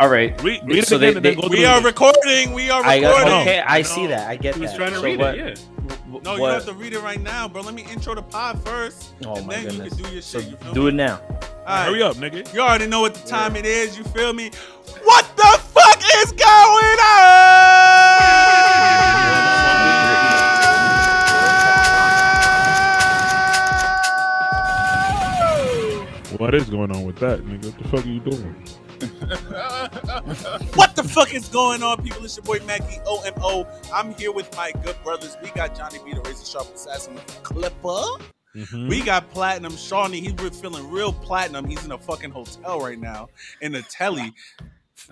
All right. Read it So again and then go We through are it. recording. We are recording. I see that. I get He was that. trying to So read what- it. Yeah. No, you don't have to read it right now, bro. Let me intro the pod first. Oh and my then goodness. you can do your So shit. You feel do me? it now. All right. Hurry up, nigga. You already know what the time it is. You feel me? What the fuck is going on? What is going on with that, nigga? What the fuck are you doing? What the fuck is going on, people? It's your boy Macky, OMO. I'm here with my good brothers. We got Johnny B, the Razor Sharp Assassin with the Clipper. Mm-hmm. We got Platinum Shawny. He's feeling real platinum. He's in a fucking hotel right now in a telly.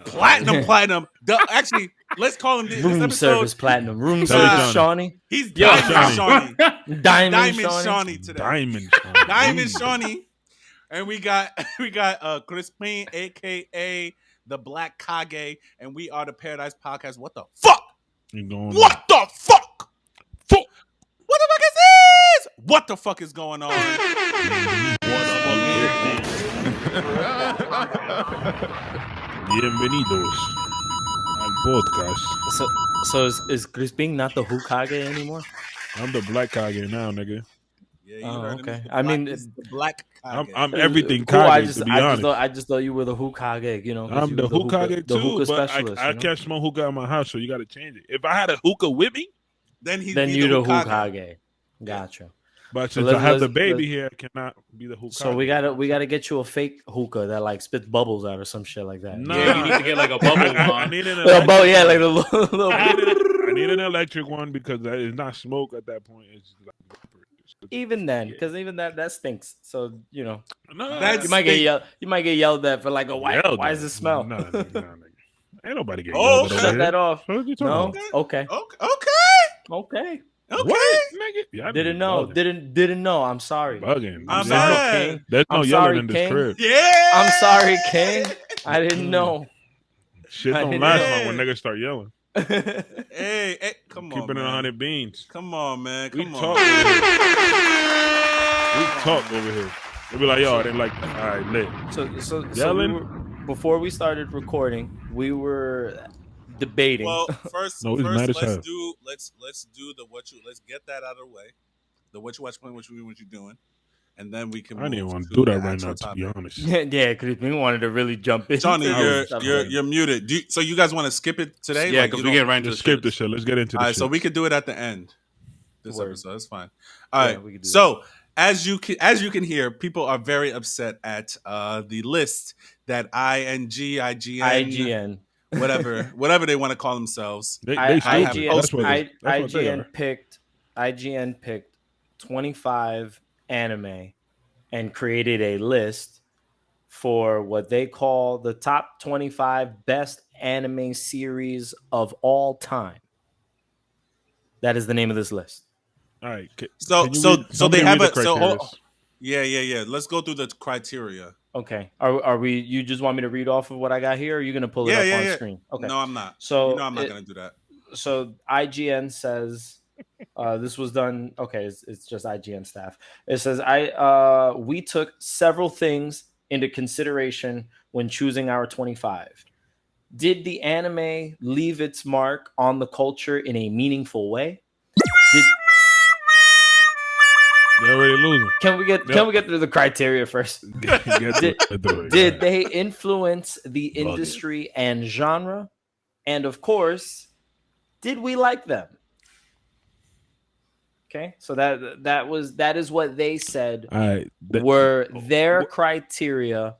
Platinum. Actually, let's call him this Room episode. service platinum. Room Tell service it, Shawnee. He's Yo, Diamond Johnny. Shawny. Diamond Diamond Shawnee. Shawny today. Diamond. Shawny. And we got Crispin, aka the Black Kage, and we are the Paradise Podcast. What the fuck? You going What the fuck? Fuck. What the fuck is this? What the fuck is going on? Bienvenidos al podcast. So is Crispin not the Hokage anymore? I'm the Black Kage now, nigga. Yeah, you Oh, heard him. okay. He's the I mean, black- he's the Black Kage. I'm everything Cool. Kage, to be honest. I just thought you were the Hokage. You know, 'cause I'm you the were hookah the too, hookah but specialist. I you know? can't smoke hookah in my house, so you got to change it. If I had a hookah with me, then Then be you the Hokage. Hokage. Gotcha. but So since let's- I have the let's- baby here, I cannot be the hookah. So we gotta get you a fake hookah that like spits bubbles out or some shit like that. Nah. Yeah, you need to get like a bubble I one. need an Like a electric, bubble, yeah, like the little. I need an electric one because that is not smoke at that point. It's like vapor. Even then, because even that stinks. So you know, No, That's- you might get yelled at for like a why yelled does at. it smell? Nah, nigga. Ain't nobody getting Oh, yelled at Shut over that here. off. What are you No. talking Okay. Okay. Okay. What, nigga? Y'all Didn't be know. bugging. Didn't know. I'm sorry. Bugging. I'm There's no- mad. King. There's no I'm yelling sorry, in this King. crib. Yeah. I'm sorry, King. I didn't know. Shit I don't didn't last know. long when niggas start yelling. Hey, come on, Keeping it man. 100 beans. Come on, man. We Come talk on. over here. We talk over here. They be like, yo, I didn't like that. All right, lit. So Yelling? before we started recording, we were debating. Well, first, No, it's mad as hell. let's do the let's get that out of the way. The what you watch point, what you doing, and then we can. I didn't even move want to to do the that right actual now, to be topic. honest. yeah, because we wanted to really jump in. Johnny, Stuff. you're muted. So you guys want to skip it today? Yeah, Like, because you we don't- get right into Just the skip shit. the shit. Let's get into All the right, shit. so we could do it at the end. This Word. episode, that's fine. All Yeah, right. we could do So as you can hear, people are very upset at the list that IGN, IGN. whatever they want to call themselves. They I- stupid. IGN That's what they are. IGN picked 25 anime and created a list for what they call the top 25 best anime series of all time. That is the name of this list. All right. So can you so read- so somebody they have read a the so criteria? yeah. Let's go through the criteria. Okay. Are we? You just want me to read off of what I got here? Or are you gonna pull it up on screen? Okay. No, I'm not. So I'm not gonna do that. So IGN says this was done. Okay, it's just IGN staff. It says we took several things into consideration when choosing our 25. Did the anime leave its mark on the culture in a meaningful way? They're already losing. Can we get through the criteria first? Did they influence the industry and genre? And of course, did we like them? Okay, so that is what they said All right. were their criteria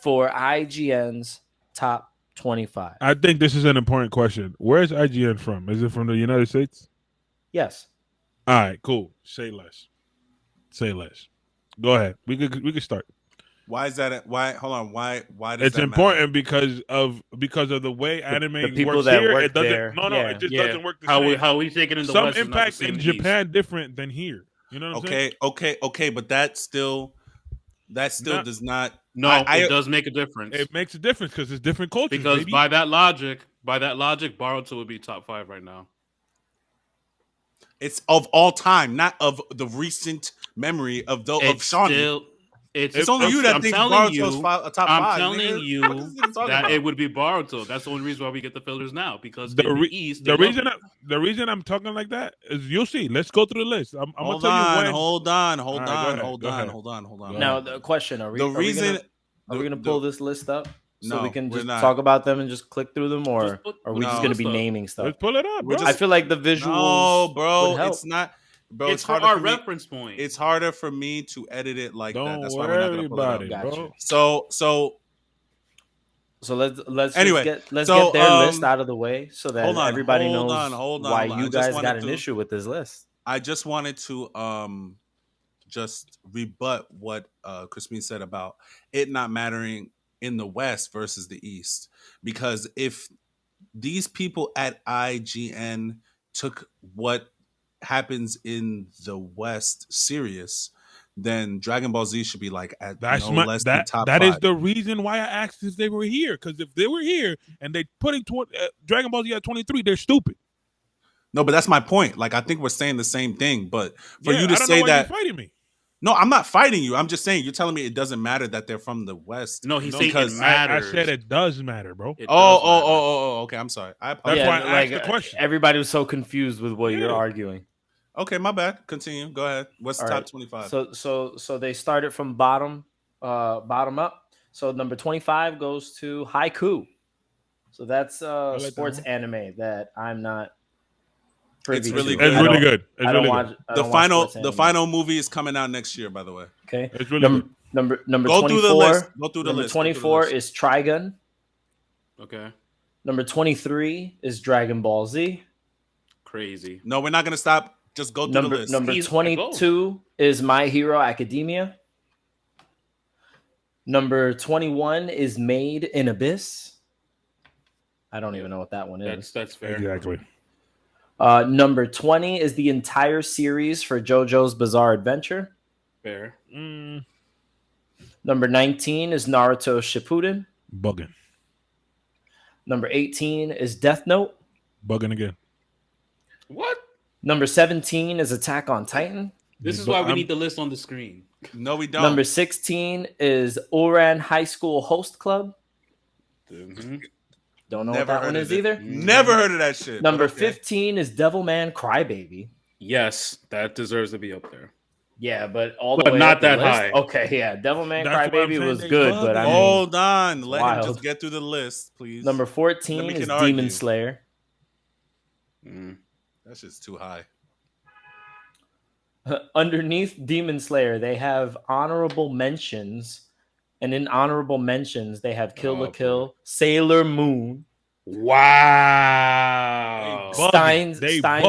for IGN's top 25. I think this is an important question. Where's IGN from? Is it from the United States? Yes. All right, cool. Say less. Say less. Go ahead. We could start. Why is that? Why? Hold on. Why does It's that important because of the way anime the people works that here. work It doesn't. there, No, yeah. it just Yeah. doesn't work the How same. we take it in the Some West is not the impact same in as Japan different than here. You know what I'm saying? Okay, but that still Not- does not. No, I- it does make a difference. It makes a difference because it's different cultures. Because baby. by that logic, Boruto would be top 5 right now. It's of all time, not of the recent memory of It's Shawny. still It's only you that thinks Boruto's a top I'm five. telling Nigga. you What is this nigga talking that about? it would be Boruto. That's the only reason why we get the fillers now, because The in the East, the reason I'm talking like that is you'll see. Let's go through the list. I'm gonna tell you when. Hold on. Go Now ahead. the question: Are we gonna pull this list up so No, we can we're just not. talk about them and just click through them, or are we just No. gonna be naming stuff? Let's pull it up, bro. I feel like the visuals. No, bro, would help. it's not. Bro, it's for harder our for me. reference point. It's harder for me to edit it like that. Don't That's why we're not gonna pull it worry up. about it, bro. So let's Anyway, get their list out of the way so that everybody knows why you guys got an issue with this list. I just wanted to just rebut what Crispin said about it not mattering in the West versus the East, because if these people at IGN took what happens in the West serious, then Dragon Ball Z should be like at less than top That 5. is the reason why I asked if they were here. Because if they were here and they putting Dragon Ball Z at 23, they're stupid. No, but that's my point. Like, I think we're saying the same thing. But for you to I don't say know why that, you're fighting me. no, I'm not fighting you. I'm just saying you're telling me it doesn't matter that they're from the West. No, he's saying because it matters. I said it does matter, bro. Okay. I'm sorry. I apologize. That's why I asked the question. Everybody was so confused with what you're arguing. Okay, my bad. Continue. Go ahead. What's the top 25? So they started from bottom up. So number 25 goes to Haiku. So that's sports anime that I'm not privy It's really to. good. It's really good. I don't watch The final movie is coming out next year, by the way. Okay. It's really good. Number Go 24. through the list. Go through the number list. 24 is Trigun. Okay. Number 23 is Dragon Ball Z. Crazy. No, we're not gonna stop. Just go through the list. Number 22 is My Hero Academia. Number 21 is Made in Abyss. I don't even know what that one is. That's fair. Exactly. Number 20 is the entire series for JoJo's Bizarre Adventure. Fair. Number 19 is Naruto Shippuden. Bugging. Number 18 is Death Note. Bugging again. What? Number 17 is Attack on Titan. This is why we need the list on the screen. No, we don't. Number 16 is Ouran High School Host Club. Mm-hmm. Don't know what that one is either. Never heard of that shit. Number 15 is Devilman Crybaby. Yes, that deserves to be up there. Yeah, but all not up the that list? high. Okay, yeah, Devilman That's what I'm Crybaby saying, was they good, love but I it. mean, Hold on. Let him wild. just get through the list, please. Number 14 we is can argue. Demon Slayer. That's just too high. Underneath Demon Slayer, they have honorable mentions, and in honorable mentions, they have Kill la Kill, Sailor Moon, Wow. Steins Gate, and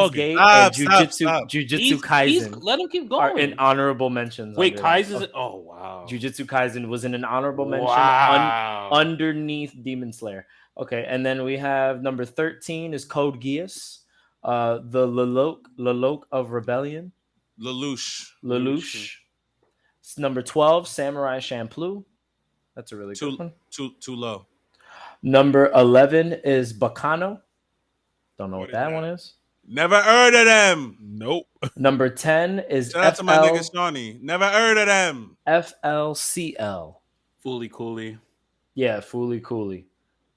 Jujutsu Kaisen. Let him keep Are going. in honorable mentions. Wait, under Kaisen's. that. Oh, wow. Jujutsu Kaisen was in an honorable mention Wow. underneath Demon Slayer. Okay, and then we have number 13 is Code Geass, the Lelouch of Rebellion. Lelouch. Number 12, Samurai Champloo. That's a really good one. Too low. Number 11 is Bacano. Don't know what that one is. Never heard of them. Nope. Number 10 is Shout out to my nigga Shawny. Never heard of them. FLCL. Fully Cooley. Yeah, Fooly Cooley.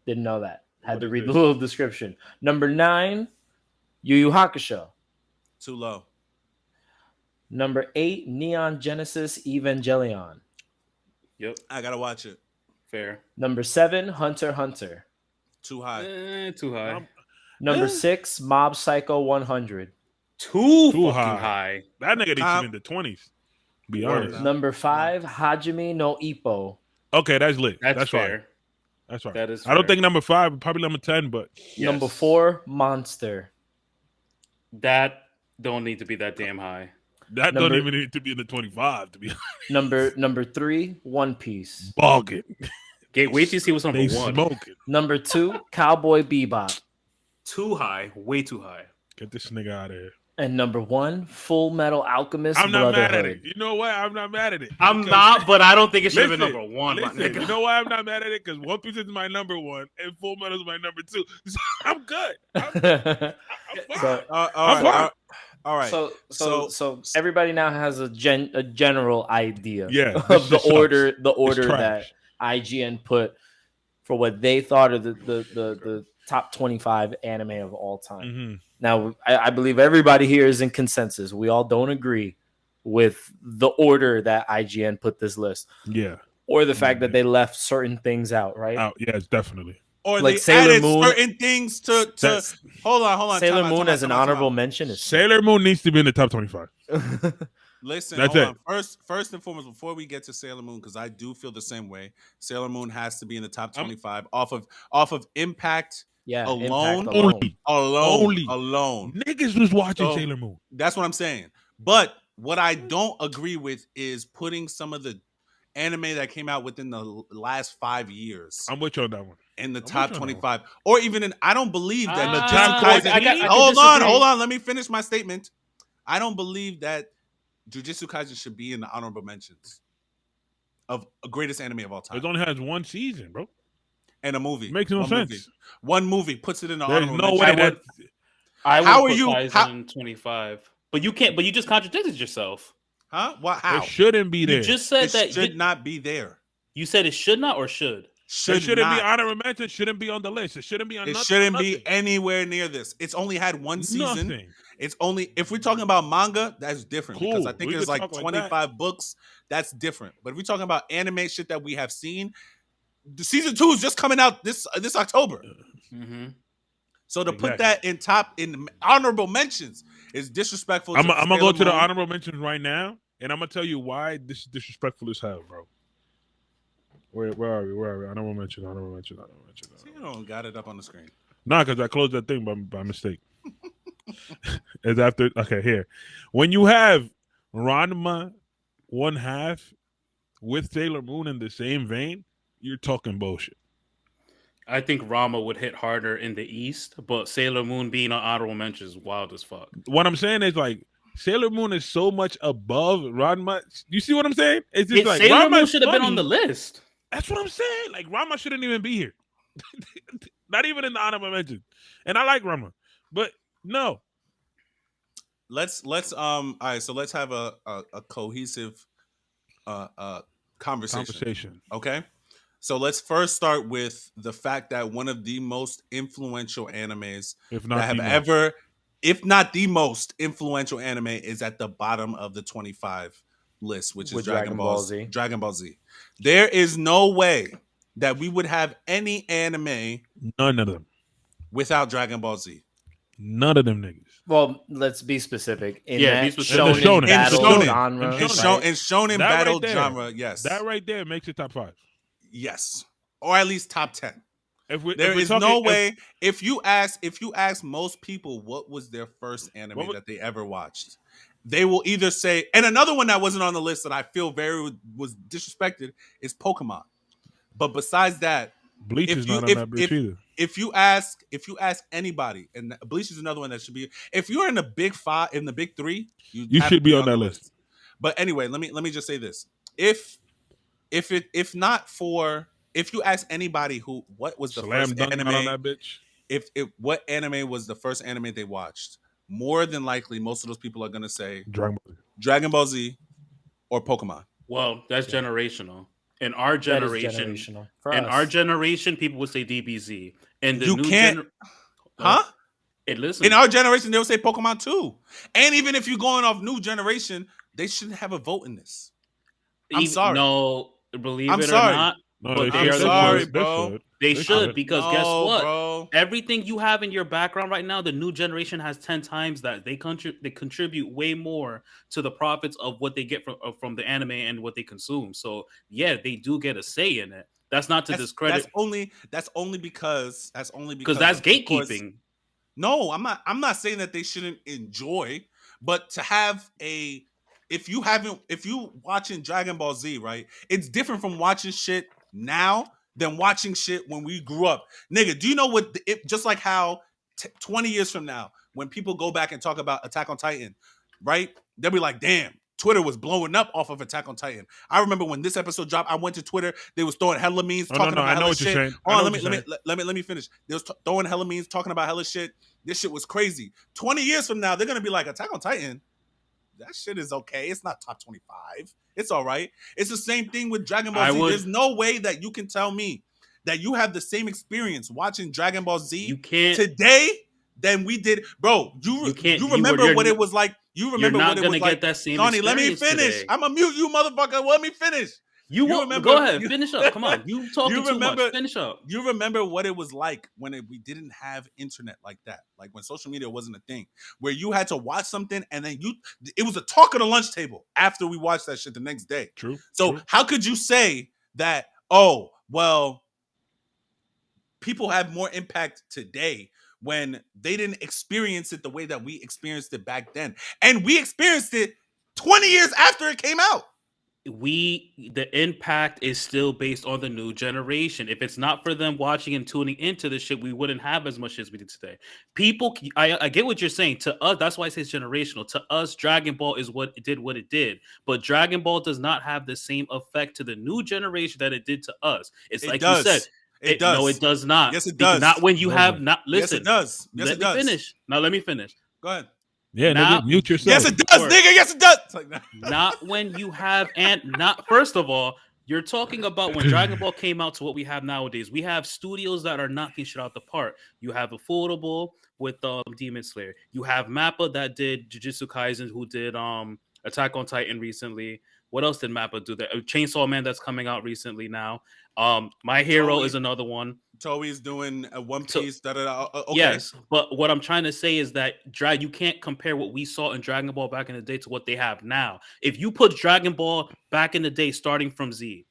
Didn't know that. Had to read the little description. Number 9, Yu Yu Hakusho. Too low. Number 8, Neon Genesis Evangelion. Yep. I gotta watch it. Fair. Number 7, Hunter x Hunter. Too high. Too high. Number 6, Mob Psycho 100. Too fucking high. That nigga needs to be in the 20s. Be honest. Number 5, Hajime no Ippo. Okay, that's lit. That's fair. Fine. That's right. That is I don't fair. think number 5, probably number 10, but Yes. Number 4, Monster. That don't need to be that damn high. that don't even need to be in the 25 to be honest. Number 3, One Piece. Bugging. Okay, wait till you see what's number They 1. smoking. Number 2, Cowboy Bebop. Too high. Way too high. Get this nigga out of here. And number 1, Full Metal Alchemist I'm not Brotherhood. mad at it. You know what? I'm not mad at it. I'm Because- not, but I don't think it should have been Listen, number 1. Listen, my nigga. you know why I'm not mad at it? Because One Piece is my number 1 and Full Metal is my number 2. So I'm good. I'm fine. So, All right. All right. So everybody now has a general idea Yeah, of the order trash. that IGN put for what they thought of the top 25 anime of all time. Mm-hmm. Now, I believe everybody here is in consensus. We all don't agree with the order that IGN put this list, Yeah. or the fact that they left certain things out, right? Out. Yeah, it's definitely. Or like they Sailor added Moon- certain things to That's- hold on. Sailor Time out, Moon time out, as an time out, time honorable out. mention is Sailor Moon needs to be in the top 25. Listen, That's hold it. on. First and foremost, before we get to Sailor Moon, because I do feel the same way. Sailor Moon has to be in the top 25 off of impact yeah, alone. Impact alone. Alone. Niggas was watching So- Sailor Moon. That's what I'm saying. But what I don't agree with is putting some of the anime that came out within the last 5 years I'm with you on that one. in the I'm top with you on that 25, or even in. I don't believe that the Jujutsu top Kaisen. I can Hold disagree. on. Let me finish my statement. I don't believe that Jujutsu Kaisen should be in the honorable mentions of greatest anime of all time. It only has one season, bro. And a movie. Makes no One sense. movie. One movie puts it in the There's honorable no mentions. way that. I would How put are you- Kaizen 25, but you can't. But you just contradicted yourself. Huh? What? How? It shouldn't be there. You just said It that should not be there. you said it should not or should. It Should shouldn't not. be honorable mention. Shouldn't be on the list. It shouldn't be on. It nothing, shouldn't nothing. be anywhere near this. It's only had one season. Nothing. It's only if we're talking about manga, that's different because I Cool. think We there's could like talk like 25 books. That's different. But if we're talking about anime shit that we have seen, the season 2 is just coming out this October. Mm-hmm. So to put Exactly. that in honorable mentions is disrespectful. I'm gonna go to the Moon. honorable mentions right now, and I'm gonna tell you why this is disrespectful as hell, bro. Where are we? Honorable mention. See, you don't got it up on the screen. Nah, because I closed that thing by mistake. It's after. Okay, here. When you have Ranma 1/2 with Sailor Moon in the same vein, you're talking bullshit. I think Rama would hit harder in the East, but Sailor Moon being on honorable mention is wild as fuck. What I'm saying is like Sailor Moon is so much above Ranma. You see what I'm saying? It's just like Sailor Ranma Moon is should have been funny. on the list. That's what I'm saying. Like Rama shouldn't even be here. Not even in the honorable mention. And I like Rama, but no. Let's all right. So let's have a cohesive conversation. Okay. So let's first start with the fact that one of the most influential animes If not that have the most. ever, if not the most influential anime, is at the bottom of the 25 list, which is With Dragon Ball Z. Z. Dragon Ball Z. There is no way that we would have any anime None of them. without Dragon Ball Z. None of them niggas. Well, let's be specific. In Yeah, that be specific. shonen In battle shonen. genre, In In shonen. shonen That battle right there. genre, yes. That right there makes it top 5. Yes. Or at least top 10. If we, There if we're is talking, no way. If you ask most people what was their first anime What was- that they ever watched, they will either say, and another one that wasn't on the list that I feel was disrespected is Pokemon. But besides that, Bleach if is you- not on that bitch either. if you ask anybody, and Bleach is another one that should be. If you're in the big 5, in the big 3, You have should to be on that list. But anyway, let me just say this: if you ask anybody what was the Slam first dunk anime, not on that bitch. if what anime was the first anime they watched, more than likely most of those people are gonna say Dragon Ball. Dragon Ball Z or Pokemon. Well, that's generational. In our that is generation, generational. For in us. our generation, people would say DBZ. And the You new can't- Huh? And listen, In our generation, they'll say Pokemon too. And even if you're going off new generation, they shouldn't have a vote in this. I'm sorry. No, believe I'm it sorry. or not, No, But they I'm should. sorry, They bro. should. they They should should. because guess No, what? bro? Everything you have in your background right now, the new generation has 10 times that. They contribute way more to the profits of what they get from the anime and what they consume. So yeah, they do get a say in it. That's not to discredit, That's only because because that's of course- gatekeeping. No, I'm not saying that they shouldn't enjoy, but to have if you watching Dragon Ball Z, right? It's different from watching shit now than watching shit when we grew up. Nigga, do you know what just like how 20 years from now, when people go back and talk about Attack on Titan, right? They'll be like, damn, Twitter was blowing up off of Attack on Titan. I remember when this episode dropped, I went to Twitter. They was throwing hella memes talking about I know hella what you're shit. saying. Hold on, let me finish. They was throwing hella memes talking about hella shit. This shit was crazy. 20 years from now, they're gonna be like, Attack on Titan, that shit is okay. It's not top 25. It's all right. It's the same thing with Dragon Ball Z. There's no way that you can tell me that you have the same experience watching Dragon Ball Z today than we did, bro. You remember what it was like. You remember what it was like. That same Shawny, let me finish. Today. I'm gonna mute you, motherfucker. Let me finish. You remember? Go ahead, finish up. Come on, you talking too much. Finish up. You remember what it was like when we didn't have internet like that, like when social media wasn't a thing, where you had to watch something and then it was a talk at the lunch table after we watched that shit the next day. True. So how could you say that? Oh, well, people have more impact today when they didn't experience it the way that we experienced it back then, and we experienced it 20 years after it came out. The impact is still based on the new generation. If it's not for them watching and tuning into this shit, we wouldn't have as much as we did today. People, I get what you're saying. To us, that's why I say it's generational. To us, Dragon Ball is what it did. But Dragon Ball does not have the same effect to the new generation that it did to us. It's like you said. It does. No, it does not. Yes, it does. Not when you have not. Listen. Yes, it does. Yes, let me finish. Now let me finish. Go ahead. Yeah, nigga, mute yourself. Yes, it does, nigga. Yes, it does. It's like, not when you have first of all, you're talking about when Dragon Ball came out to what we have nowadays. We have studios that are knocking shit out the park. You have Affordable with Demon Slayer. You have Mappa that did Jujutsu Kaisen, who did Attack on Titan recently. What else did Mappa do? That Chainsaw Man that's coming out recently now. My Hero is another one. Toei's doing a One Piece. Okay. Yes, but what I'm trying to say is that you can't compare what we saw in Dragon Ball back in the day to what they have now. If you put Dragon Ball back in the day, starting from Z,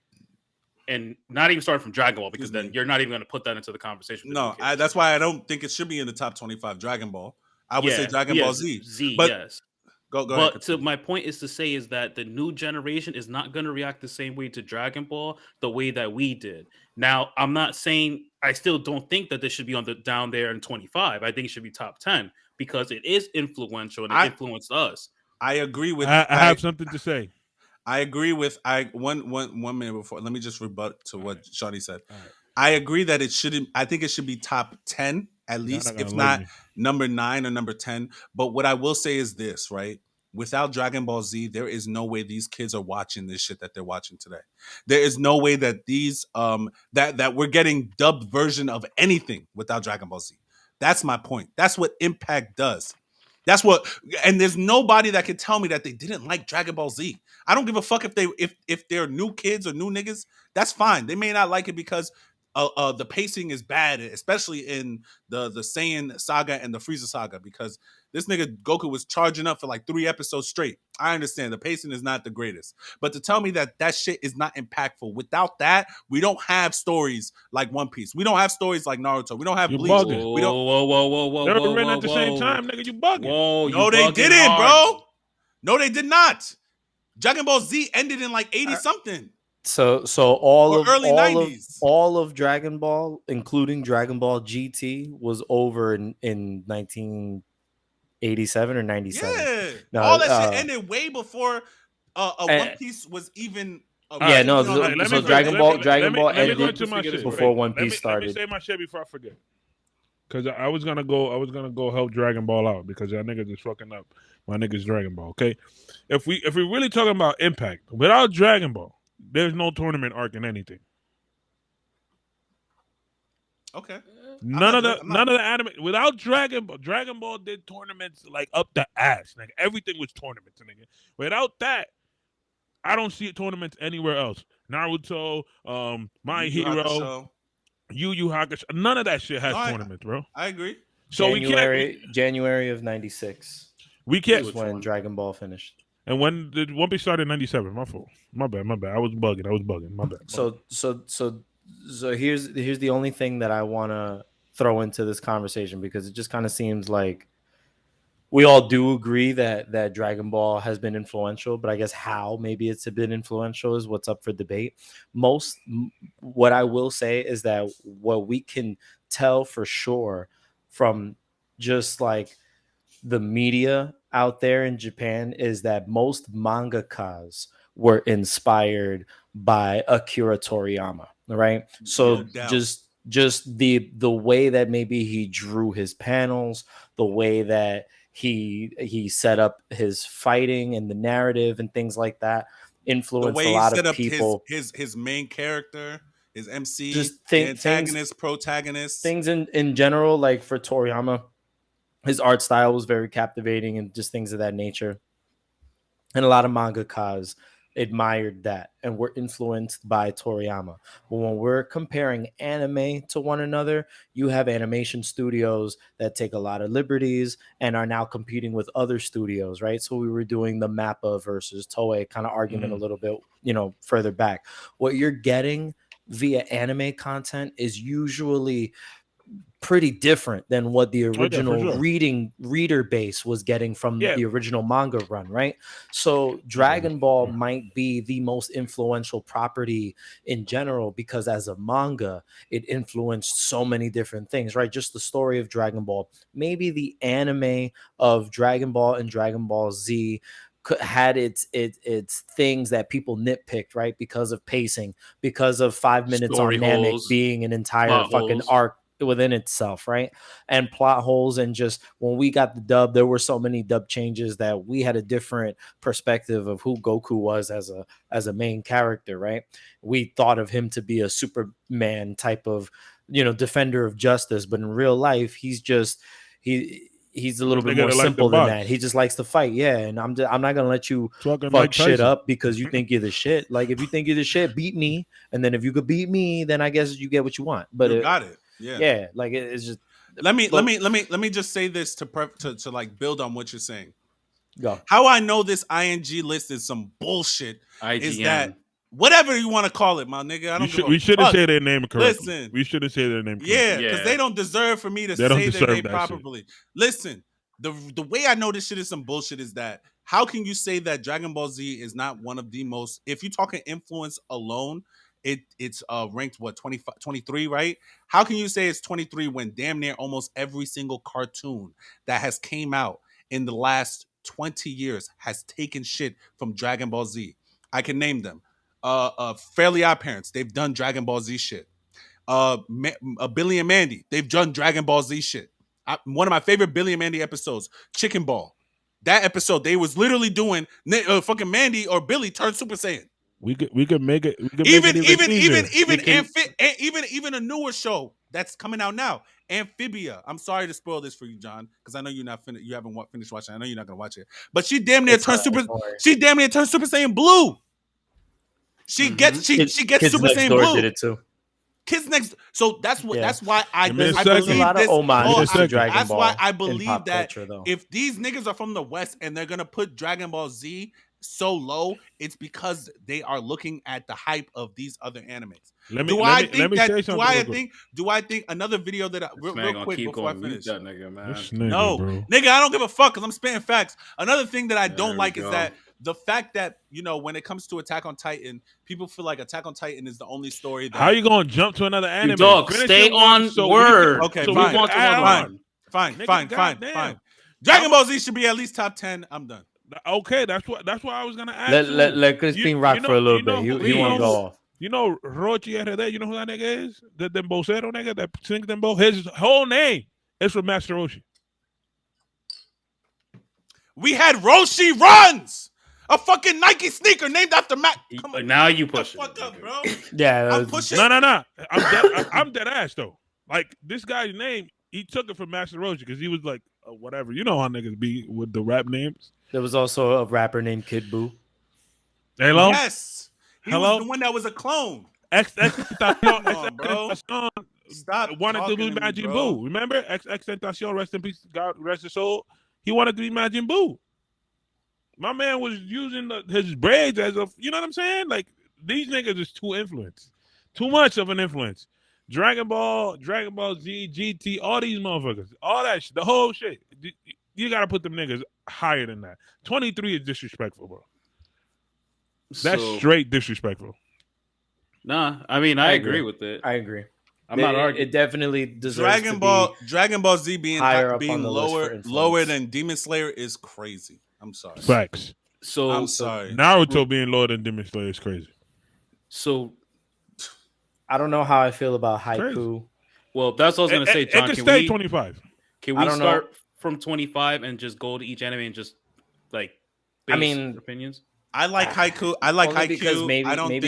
and not even starting from Dragon Ball, because then you're not even going to put that into the conversation. No, that's why I don't think it should be in the top 25. Dragon Ball. I would say Dragon Ball Z. But, yes. Go but ahead. So my point is to say is that the new generation is not going to react the same way to Dragon Ball the way that we did. Now, I'm not saying I still don't think that this should be down there in 25. I think it should be top 10 because it is influential and it influenced us. I agree with. I have something to say. I agree with. One minute before. Let me just rebut to what Shawny said. Right. I agree that it shouldn't. I think it should be top 10 at least, if not number 9 or number 10. But what I will say is this, right? Without Dragon Ball Z, there is no way these kids are watching this shit that they're watching today. There is no way that these that we're getting dubbed version of anything without Dragon Ball Z. That's my point. That's what impact does. That's what, and there's nobody that can tell me that they didn't like Dragon Ball Z. I don't give a fuck if they're new kids or new niggas. That's fine. They may not like it because the pacing is bad, especially in the Saiyan saga and the Frieza saga, because this nigga Goku was charging up for like 3 episodes straight. I understand the pacing is not the greatest, but to tell me that shit is not impactful, without that, we don't have stories like One Piece. We don't have stories like Naruto. We don't have Bleach. Bugging. We don't. Whoa! They were at the same time, nigga. You bugging? Whoa! No, they didn't, bro. No, they did not. Dragon Ball Z ended in like 80 something. So all of Dragon Ball, including Dragon Ball GT, was over in 1987 or 97. Yeah, no, all that shit ended way before One Piece was even. So Dragon Ball ended before One Piece started. Let me say my shit before I forget, because I was gonna go help Dragon Ball out because that nigga is fucking up my nigga's Dragon Ball. Okay, if we really talking about impact, without Dragon Ball, there's no tournament arc in anything. Okay. None of the anime without Dragon Ball did tournaments like up the ass. Like everything was tournaments, nigga. Without that, I don't see tournaments anywhere else. Naruto, My Hero, Yu Yu Hakusho, none of that shit has tournaments, bro. I agree. So January of '96. We can't. Was when Dragon Ball finished. And when did One Piece started in '97? My fault. My bad. I was bugging. My bad. So here's the only thing that I want to throw into this conversation, because it just kind of seems like we all do agree that Dragon Ball has been influential, but I guess how maybe it's been influential is what's up for debate. What I will say is that what we can tell for sure from just like the media out there in Japan is that most mangakas were inspired by Akira Toriyama, right? So No doubt. just the way that maybe he drew his panels, the way that he set up his fighting and the narrative and things like that The influenced a way he lot set of up people. his main character, his MC, Just the antagonist, protagonist. things in general, like for Toriyama, his art style was very captivating and just things of that nature. And a lot of mangakas admired that and were influenced by Toriyama. But when we're comparing anime to one another, you have animation studios that take a lot of liberties and are now competing with other studios, right? So we were doing the Mappa versus Toei kind of argument a little bit, further back. What you're getting via anime content is usually pretty different than what the Oh, yeah, for original sure. reader base was getting from Yeah. the original manga run, right? So Dragon Ball might be the most influential property in general because as a manga, it influenced so many different things, right? Just the story of Dragon Ball, maybe the anime of Dragon Ball and Dragon Ball Z had its things that people nitpicked, right? Because of pacing, because of 5 minutes Story on Namek holes, being an entire plot fucking holes. arc within itself, right? And plot holes, and just when we got the dub, there were so many dub changes that we had a different perspective of who Goku was as a main character, right? We thought of him to be a Superman type of, defender of justice, but in real life, he's a little bit Nigga more that like the simple than box. that. He just likes to fight, yeah. And I'm not gonna let you Talking fuck Mike shit Tyson. up because you think you're the shit. Like if you think you're the shit, beat me, and then if you could beat me, then I guess you get what you want. But You got it. Yeah. yeah, like it's just Let me just say this to like build on what you're saying. go. How I know this ING list is some bullshit is that IGN. whatever you want to call it, my nigga. I don't give a We shouldn't fuck. say their name correctly. Listen. We shouldn't say their name correctly. Yeah, because Yeah. they don't deserve for me to They don't say their deserve name that shit. properly. Listen, the way I know this shit is some bullshit is that how can you say that Dragon Ball Z is not one of the most, if you're talking influence alone, it's ranked what 25, 23, right? How can you say it's 23 when damn near almost every single cartoon that has came out in the last 20 years has taken shit from Dragon Ball Z? I can name them. Fairly Odd Parents, they've done Dragon Ball Z shit. Billy and Mandy, they've done Dragon Ball Z shit. One of my favorite Billy and Mandy episodes, Chicken Ball. That episode, they was literally doing fucking Mandy or Billy turned Super Saiyan. We could make it. We could make it Even a newer show that's coming out now, Amphibia. I'm sorry to spoil this for you, John, because I know you're not finished. You haven't finished watching. I know you're not gonna watch it. But she damn near turned Super. She damn near turned Super Saiyan Blue. She gets Kids Super Next Saiyan Door Blue. did it too. Kids Next. So that's what. Yeah. That's why I There's I There's a believe lot this. of homages to Dragon That's Ball. why I in believe pop that culture, though. if these niggas are from the West and they're gonna put Dragon Ball Z so low, it's because they are looking at the hype of these other animes. Do I think another video that real quick before I finish? That nigga, man. This nigga, No, bro. nigga, I don't give a fuck because I'm spitting facts. Another thing that I don't There like we is go. that the fact that, when it comes to Attack on Titan, people feel like Attack on Titan is the only story that. How you gonna jump to another anime? dog, Finish stay your one on so word. Okay, so fine. we can add on. Fine. Nigga, goddamn. Dragon Ball Z should be at least top 10. I'm done. Okay, that's what I was gonna ask. Let Crispin rock for a little bit. He won't go off. You know Rochi RD, you know who that nigga is? The Dembocero nigga that sings Dembo. His whole name is from Master Roshi. We had Roshi Runs, a fucking Nike sneaker named after Mac. Now you push Fuck up, bro. Yeah, I'm pushing. No. I'm dead ass though. Like this guy's name, he took it from Master Roshi because he was like whatever. You know how niggas be with the rap names. There was also a rapper named Kid Buu. Hello. Yes. He Hello? was the one that was a clone. Xtentacion, bro. Stop wanted to be talking to me, Majin bro. Buu. Remember? Xtentacion, rest in peace, God rest his soul. He wanted to be Majin Buu. My man was using his braids as a, you know what I'm saying? Like, these niggas is too influenced. Too much of an influence. Dragon Ball Z, GT, all these motherfuckers. All that shit, the whole shit. You got to put them niggas higher than that. 23 is disrespectful, bro. That's straight disrespectful. Nah, I mean, I agree with it. I agree. I'm not arguing. It definitely deserves to be Dragon Ball Z being higher up being on the list for lower influence. than Demon Slayer is crazy. I'm sorry. Facts. So I'm sorry. Naruto being lower than Demon Slayer is crazy. So I don't know how I feel about Crazy. haiku. well, that's what I was gonna say, It John. could Can stay we 25. can I we don't know. start from 25 and just go to each anime and just like base I mean, opinions? I like haiku. I like Only because haiku. I don't think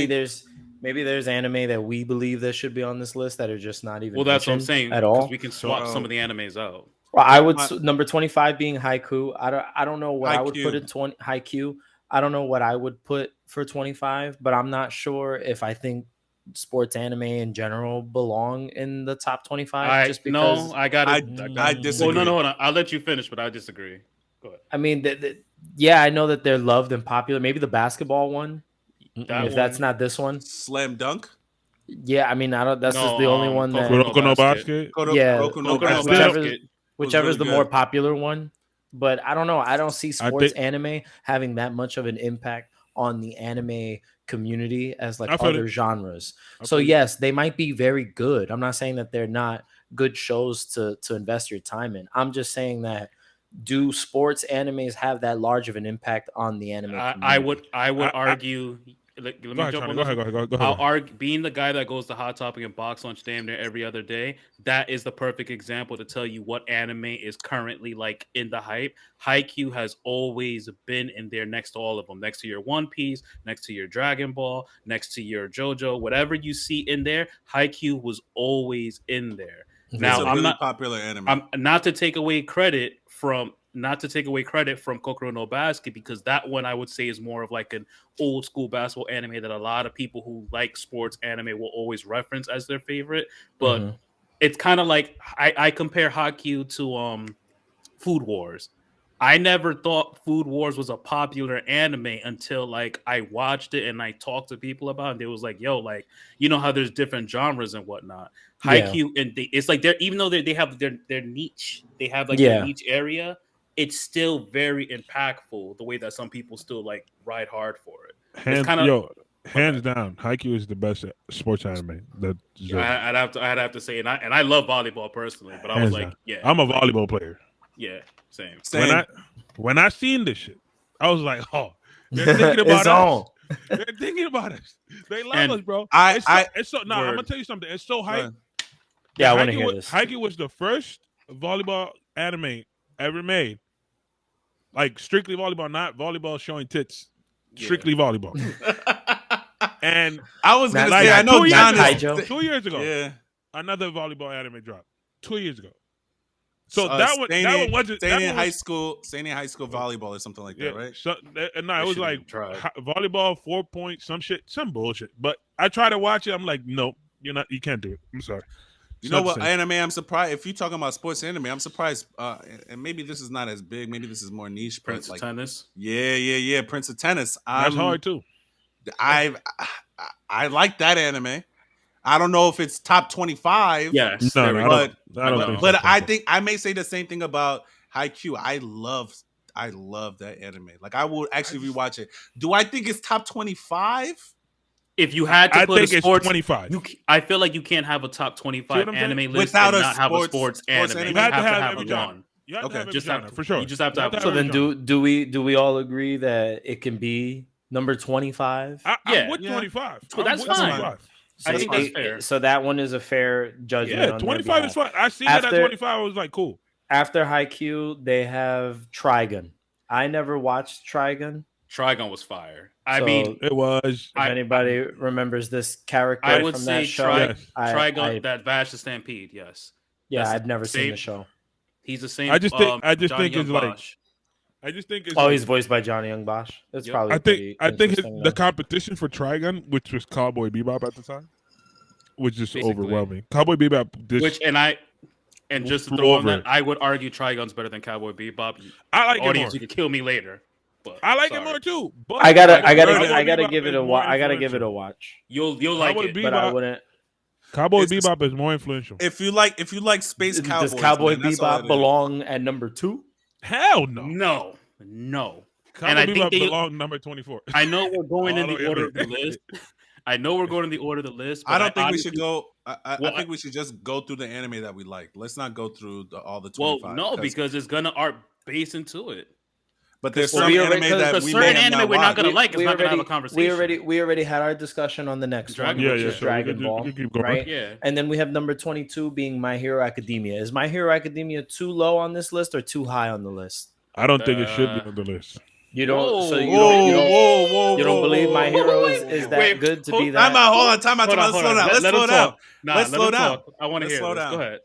maybe there's anime that we believe that should be on this list that are just not even. Well, that's what I'm mentioned saying. at Because all. we can swap So- some of the animes out. Well, I would My- number 25 being haiku. I don't know what I would put Haikyuu. in 20 haiku. I don't know what I would put for 25, but I'm not sure if I think sports anime in general belong in the top 25 just because I got I it. disagree. Well, no, hold on. I'll let you finish, but I disagree. Go ahead. I mean yeah, I know that they're loved and popular. Maybe the basketball one, That if that's one- not this one. Slam Dunk. Yeah, I mean I don't that's just No, the only one that Kuroko no Basket. Yeah, Kuroko no Kuroko no Basket. Basket. whichever's really the more good. popular one. But I don't know. I don't see I sports think- anime having that much of an impact on the anime community as like I feel other it. genres. I So feel it. yes, they might be very good. I'm not saying that they're not good shows to invest your time in. I'm just saying that do sports animes have that large of an impact on the anime community? I would I- argue. Let me Go ahead, jump Shawny, on go this ahead, one. go ahead, go I'll ahead. argue, being the guy that goes to Hot Topic and Box Lunch damn near every other day, that is the perfect example to tell you what anime is currently like in the hype. Haikyuu has always been in there next to all of them, next to your One Piece, next to your Dragon Ball, next to your JoJo, whatever you see in there, Haikyuu was always in there. It's Now, a I'm really not popular anime. I'm not to take away credit from Kokoro no Basket, because that one I would say is more of like an old school basketball anime that a lot of people who like sports anime will always reference as their favorite. But Mhm. it's kind of like I compare Haikyuu to Food Wars. I never thought Food Wars was a popular anime until like I watched it and I talked to people about it, and they was like, yo, like, you know how there's different genres and whatnot. Yeah. Haikyuu, and it's like they're, even though they have their niche, they have like Yeah. their niche area, it's still very impactful the way that some people still like ride hard for it. Hands kinda- down, Haikyuu is the best sports anime. That I'd have to say, and I love volleyball personally, but I was Hands like, down. yeah, I'm a volleyball player. yeah, same. When I seen this shit, I was like, oh, they're thinking about It's us. on. They're thinking about us. They love And us, bro. I- it's so. Nah, I'm Word. gonna tell you something. It's so hype. Yeah, I want Haikyuu to hear was- this. Haikyuu was the first volleyball anime ever made. Like strictly volleyball, not volleyball showing tits. Yeah. Strictly volleyball. And I was gonna Not say, like I know 2 John years is. ago, Kaijo. 2 years ago, Yeah. another volleyball anime dropped. 2 years ago. So Uh, that one wasn't. staying That in one high was, school, volleyball or something like yeah, that, right? So, no, it We was shouldn't like even try. volleyball 4 point, some shit, some bullshit. But I tried to watch it. I'm like, nope, you can't do it. I'm sorry. You It's know not what the same. anime I'm surprised if you're talking about sports anime, I'm surprised and maybe this is not as big, maybe this is more niche, but Prince like of Tennis. yeah, Prince of Tennis. That's hard too. I like that anime. I don't know if it's top 25. Yes, No, there we I go. don't. I don't No. think. But so. I think I may say the same thing about Haikyuu. I love that anime. Like I will actually rewatch it. Do I think it's top 25? If you had to I put think a it's sports, 25. I feel like you can't have a top 25 what I'm saying? anime list Without and a not have a sports sports anime. anime. You You have have to to have have every one. genre. You have Okay. to have every Just have genre, to- for sure. you just have to have So every then genre. do we all agree that it can be number 25? I'm Yeah. with Yeah. 25. Well, that's I'm with fine. 25. I think that's fair. So that one is a fair judgment. Yeah, on 25 their is behalf. fine. I seen that After- at 25. I was like, cool. After Haikyuu, they have Trigun. I never watched Trigun. Trigon was fire. I So- mean, It was. If I- anybody remembers this character I would from say that show, Yes. Trigon, I- that Vash the Stampede. Yes, yeah, that's I've never seen same- the show. he's the same. I just think Johnny it's like. Young-Bosch. I just think it's. Oh, like- he's voiced by Johnny Young Bosch. It's Yep. probably I think pretty interesting, the though. competition for Trigun, which was Cowboy Bebop at the time, was just Basically. overwhelming. Cowboy Bebop, Just to flew throw on over that, it. I would argue Trigon's better than Cowboy Bebop. I like it more. Audience, you can kill me later. But I like sorry. it more too. But I gotta Cowboy give it is a more I gotta give it a influential. watch. You'll like Cowboy it. Bebop- But I wouldn't. Cowboy It's- Bebop is more influential. If you like Space Cowboys, Does Cowboy man, that's all it Bebop is. belong at number 2? Hell no. No. Cowboy And I think Bebop they- belonged number 24. I know we're going in All the the way order up of the there. list. I know we're going in the order of the list. But I don't think we honestly, should go. I Well, think we should just go through the anime that we like. Let's not go through all the Well, 25. no, because it's gonna art base into it. but there's Well, some we anime already- that Because we may certain have anime not we're not watched. gonna like. It's not gonna have a conversation. We already had our discussion on the next Dragon one, Ball, which yeah, is so Dragon we Ball, can keep going. right? Yeah. And then we have number 22 being My Hero Academia. Is My Hero Academia too low on this list or too high on the list? I don't think it should be on the list. You don't. So you Whoa, don't. You don't believe My Hero is that Wait, good to hold- be that? Hold on, time out. Hold on, Let's hold slow on. down. Let's Let slow him down. talk. Nah, Let's let slow him down. talk. I want to Let's hear slow this. down. Go ahead.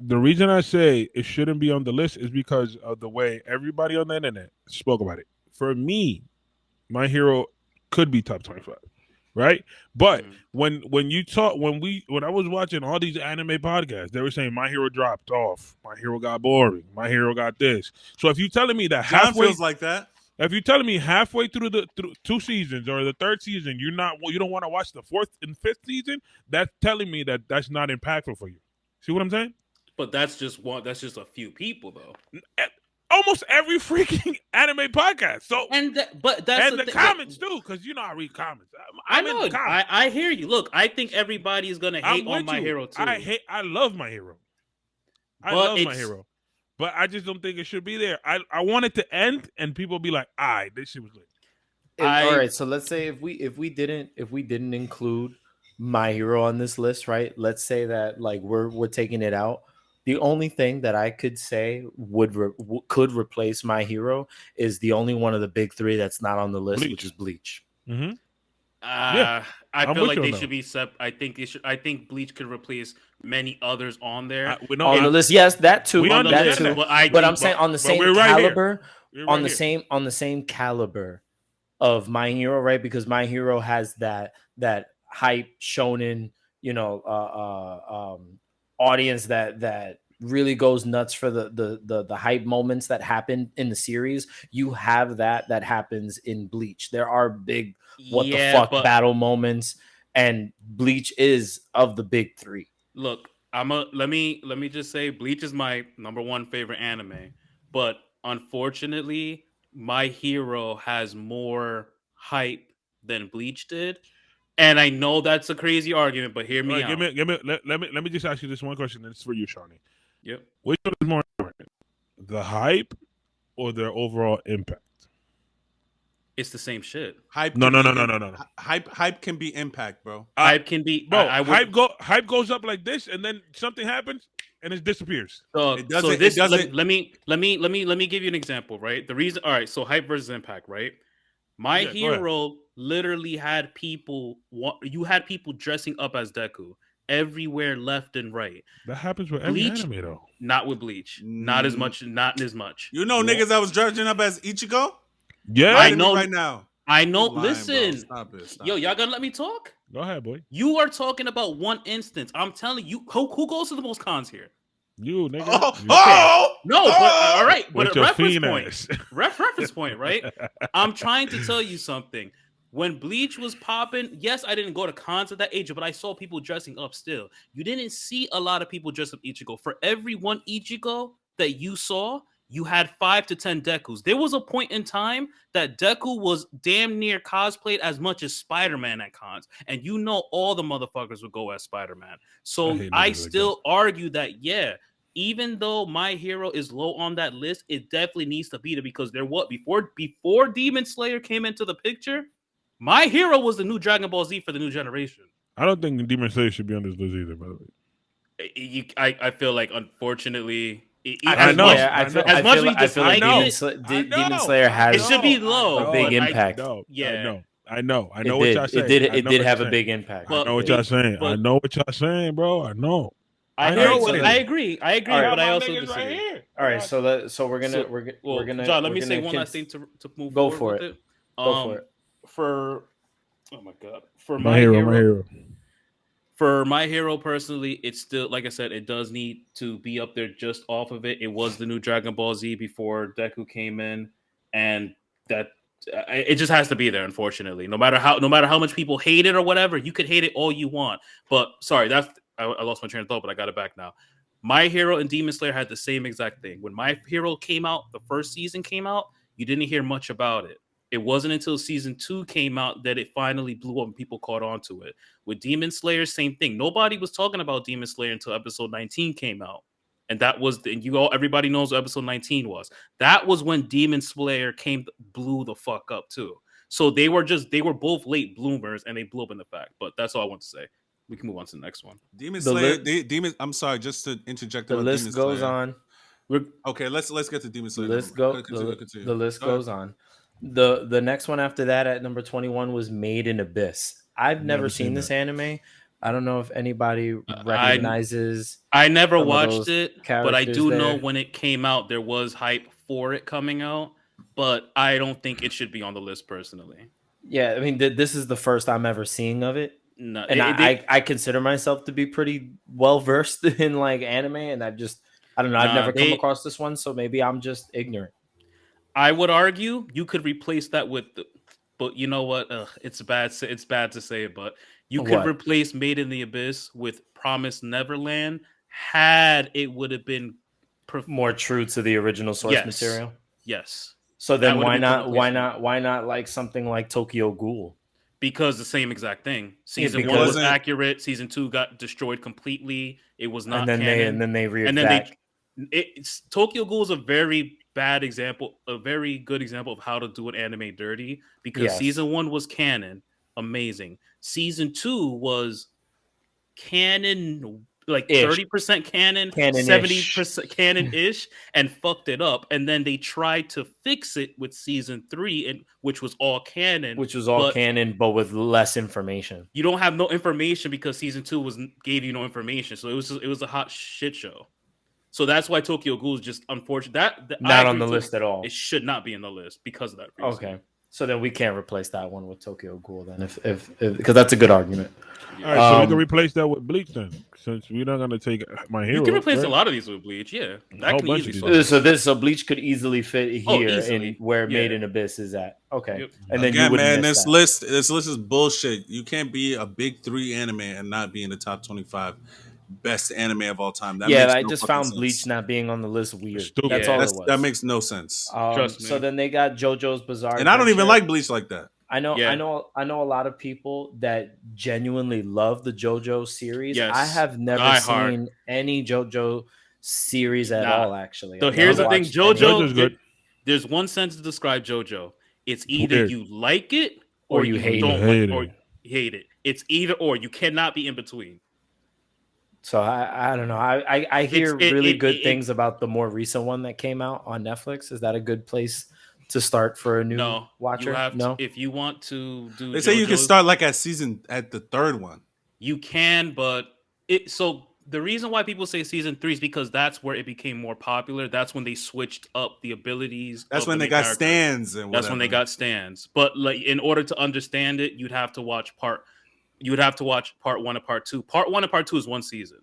The reason I say it shouldn't be on the list is because of the way everybody on the internet spoke about it. For me, My Hero could be top 25, right? But when I was watching all these anime podcasts, they were saying My Hero dropped off, My Hero got boring, My Hero got this. So if you're telling me that John feels like that. if you're telling me halfway through through 2 seasons or the 3rd season, you don't want to watch the 4th and 5th season, that's telling me that that's not impactful for you. See what I'm saying? But that's just one. That's just a few people, though. Almost every freaking anime podcast. So But that's and the thing. comments too, because you know I read comments. I I'm in know. the comments. I hear you. Look, I think everybody is gonna hate I'm on with My you. Hero too. I love My Hero. I But love My it's- Hero. But I just don't think it should be there. I want it to end and people be like, this shit was lit. All right, so let's say if we didn't include My Hero on this list, right? Let's say that like we're taking it out. The only thing that I could say could replace My Hero is the only one of the big 3 that's not on the list, Bleach. which is Bleach. Mm-hmm. I I'm feel with like you on they that. should be I think they should. I think Bleach could replace many others on there. On the list, yes, that too. We On that understand too. that. But I'm saying on the same we're right here. caliber, We're on right the here. same caliber of My Hero, right? Because My Hero has that hype shonen, audience that really goes nuts for the hype moments that happen in the series. You have that happens in Bleach. There are big the fuck battle moments, and Bleach is of the big 3. Look, let me just say Bleach is my number 1 favorite anime, but unfortunately, My Hero has more hype than Bleach did. And I know that's a crazy argument, but hear me out. Let me just ask you this one question. It's for you, Shawny. Yep. Which one is more important, the hype or their overall impact? It's the same shit. Hype. No. Hype can be impact, bro. Hype can be, bro. Hype goes up like this, and then something happens, and it disappears. It doesn't. Let me give you an example, right? The reason, all right. So hype versus impact, right? My Hero literally had people. You had people dressing up as Deku everywhere, left and right. That happens with every anime, though. Not with Bleach. Not as much. Not as much. You know, niggas that was dressing up as Ichigo. Yeah, I know right now. I know. Lying, listen, Stop it. yo, y'all gonna let me talk? Go ahead, boy. You are talking about one instance. I'm telling you, who goes to the most cons here? You, nigga. No, but all right, but With a your reference fiend point. ass. Reference point, right? I'm trying to tell you something. When Bleach was popping, yes, I didn't go to cons at that age, but I saw people dressing up still. You didn't see a lot of people dress up Ichigo. For every one Ichigo that you saw, you had 5 to 10 Dekus. There was a point in time that Deku was damn near cosplayed as much as Spider-Man at cons. And you know all the motherfuckers would go as Spider-Man. So I still argue that, yeah, even though My Hero is low on that list, it definitely needs to be there because before Demon Slayer came into the picture, My Hero was the new Dragon Ball Z for the new generation. I don't think Demon Slayer should be on this list either, by the way. I feel like, unfortunately, I know. Demon Slayer has it should be low. A big impact. I know what y'all saying. It did have a big impact. I know what y'all saying. I know what y'all saying, bro. I know. I agree, but I also disagree. All right, so we're gonna. John, let me say one last thing to move. Go forward for with it. Go for it. Oh my god, for My Hero. For My Hero personally, it's still, like I said, it does need to be up there just off of it. It was the new Dragon Ball Z before Deku came in, and that it just has to be there. Unfortunately, no matter how much people hate it or whatever, you could hate it all you want. But sorry, I lost my train of thought, but I got it back now. My Hero and Demon Slayer had the same exact thing. When My Hero came out, the first season came out, you didn't hear much about it. It wasn't until season 2 came out that it finally blew up and people caught on to it. With Demon Slayer, same thing. Nobody was talking about Demon Slayer until episode 19 came out. And that was everybody knows what episode 19 was. That was when Demon Slayer blew the fuck up too. So they were both late bloomers and they blew up in the fact. But that's all I want to say. We can move on to the next one. Demon Slayer. I'm sorry, just to interject. The about list Demon goes Slayer. on. Okay, let's get to Demon Slayer. The list goes on. The next one after that at number 21 was Made in Abyss. I've never seen this anime. I don't know if anybody recognizes. I never watched it, but I do know when it came out, there was hype for it coming out. But I don't think it should be on the list personally. Yeah, I mean, this is the first I'm ever seeing of it. No, and I consider myself to be pretty well versed in like anime, and I don't know. I've never come across this one, so maybe I'm just ignorant. I would argue you could replace that with, but you know what? It's bad. It's bad to say it, but you could replace Made in the Abyss with Promised Neverland had it would have been more true to the original source material. Yes. So then why not like something like Tokyo Ghoul? Because the same exact thing. Season 1 was accurate. Season 2 got destroyed completely. It was not canon. And then they Tokyo Ghoul is a very bad example, a very good example of how to do an anime dirty. Because season 1 was canon, amazing. Season 2 was canon, like 30% canon, 70% canon-ish, and fucked it up. And then they tried to fix it with season 3, which was all canon. But with less information. You don't have no information because season 2 gave you no information. So it was a hot shit show. So that's why Tokyo Ghoul is just unfortunate. That not on the list at all. It should not be in the list because of that reason. Okay. So then we can't replace that one with Tokyo Ghoul then, if because that's a good argument. All right, so we can replace that with Bleach then, since we're not gonna take My Hero. You can replace a lot of these with Bleach, yeah. So Bleach could easily fit here in where Made in Abyss is at. Okay, yep. And then this list is bullshit. You can't be a big 3 anime and not be in the top 25 best anime of all time. I just found sense. Bleach not being on the list weird. That's all it was. That makes no sense. Trust me. So then they got JoJo's Bizarre and I don't even like Bleach like that. I know a lot of people that genuinely love the JoJo series. Yes. I have never seen any JoJo series at all, actually. So here's the thing, JoJo's good. There's one sentence to describe JoJo. It's either you like it or you hate it. It's either or. You cannot be in between. So I don't know. I hear really good things about the more recent one that came out on Netflix. Is that a good place to start for a new watcher? If you want to do, they say you can start like at the 3rd one. You can, but so the reason why people say season 3 is because that's where it became more popular. That's when they switched up the abilities. That's when they got stands and that's when they got stands. But like in order to understand it, you'd have to watch part 1 and part 2. Part 1 and part 2 is one season.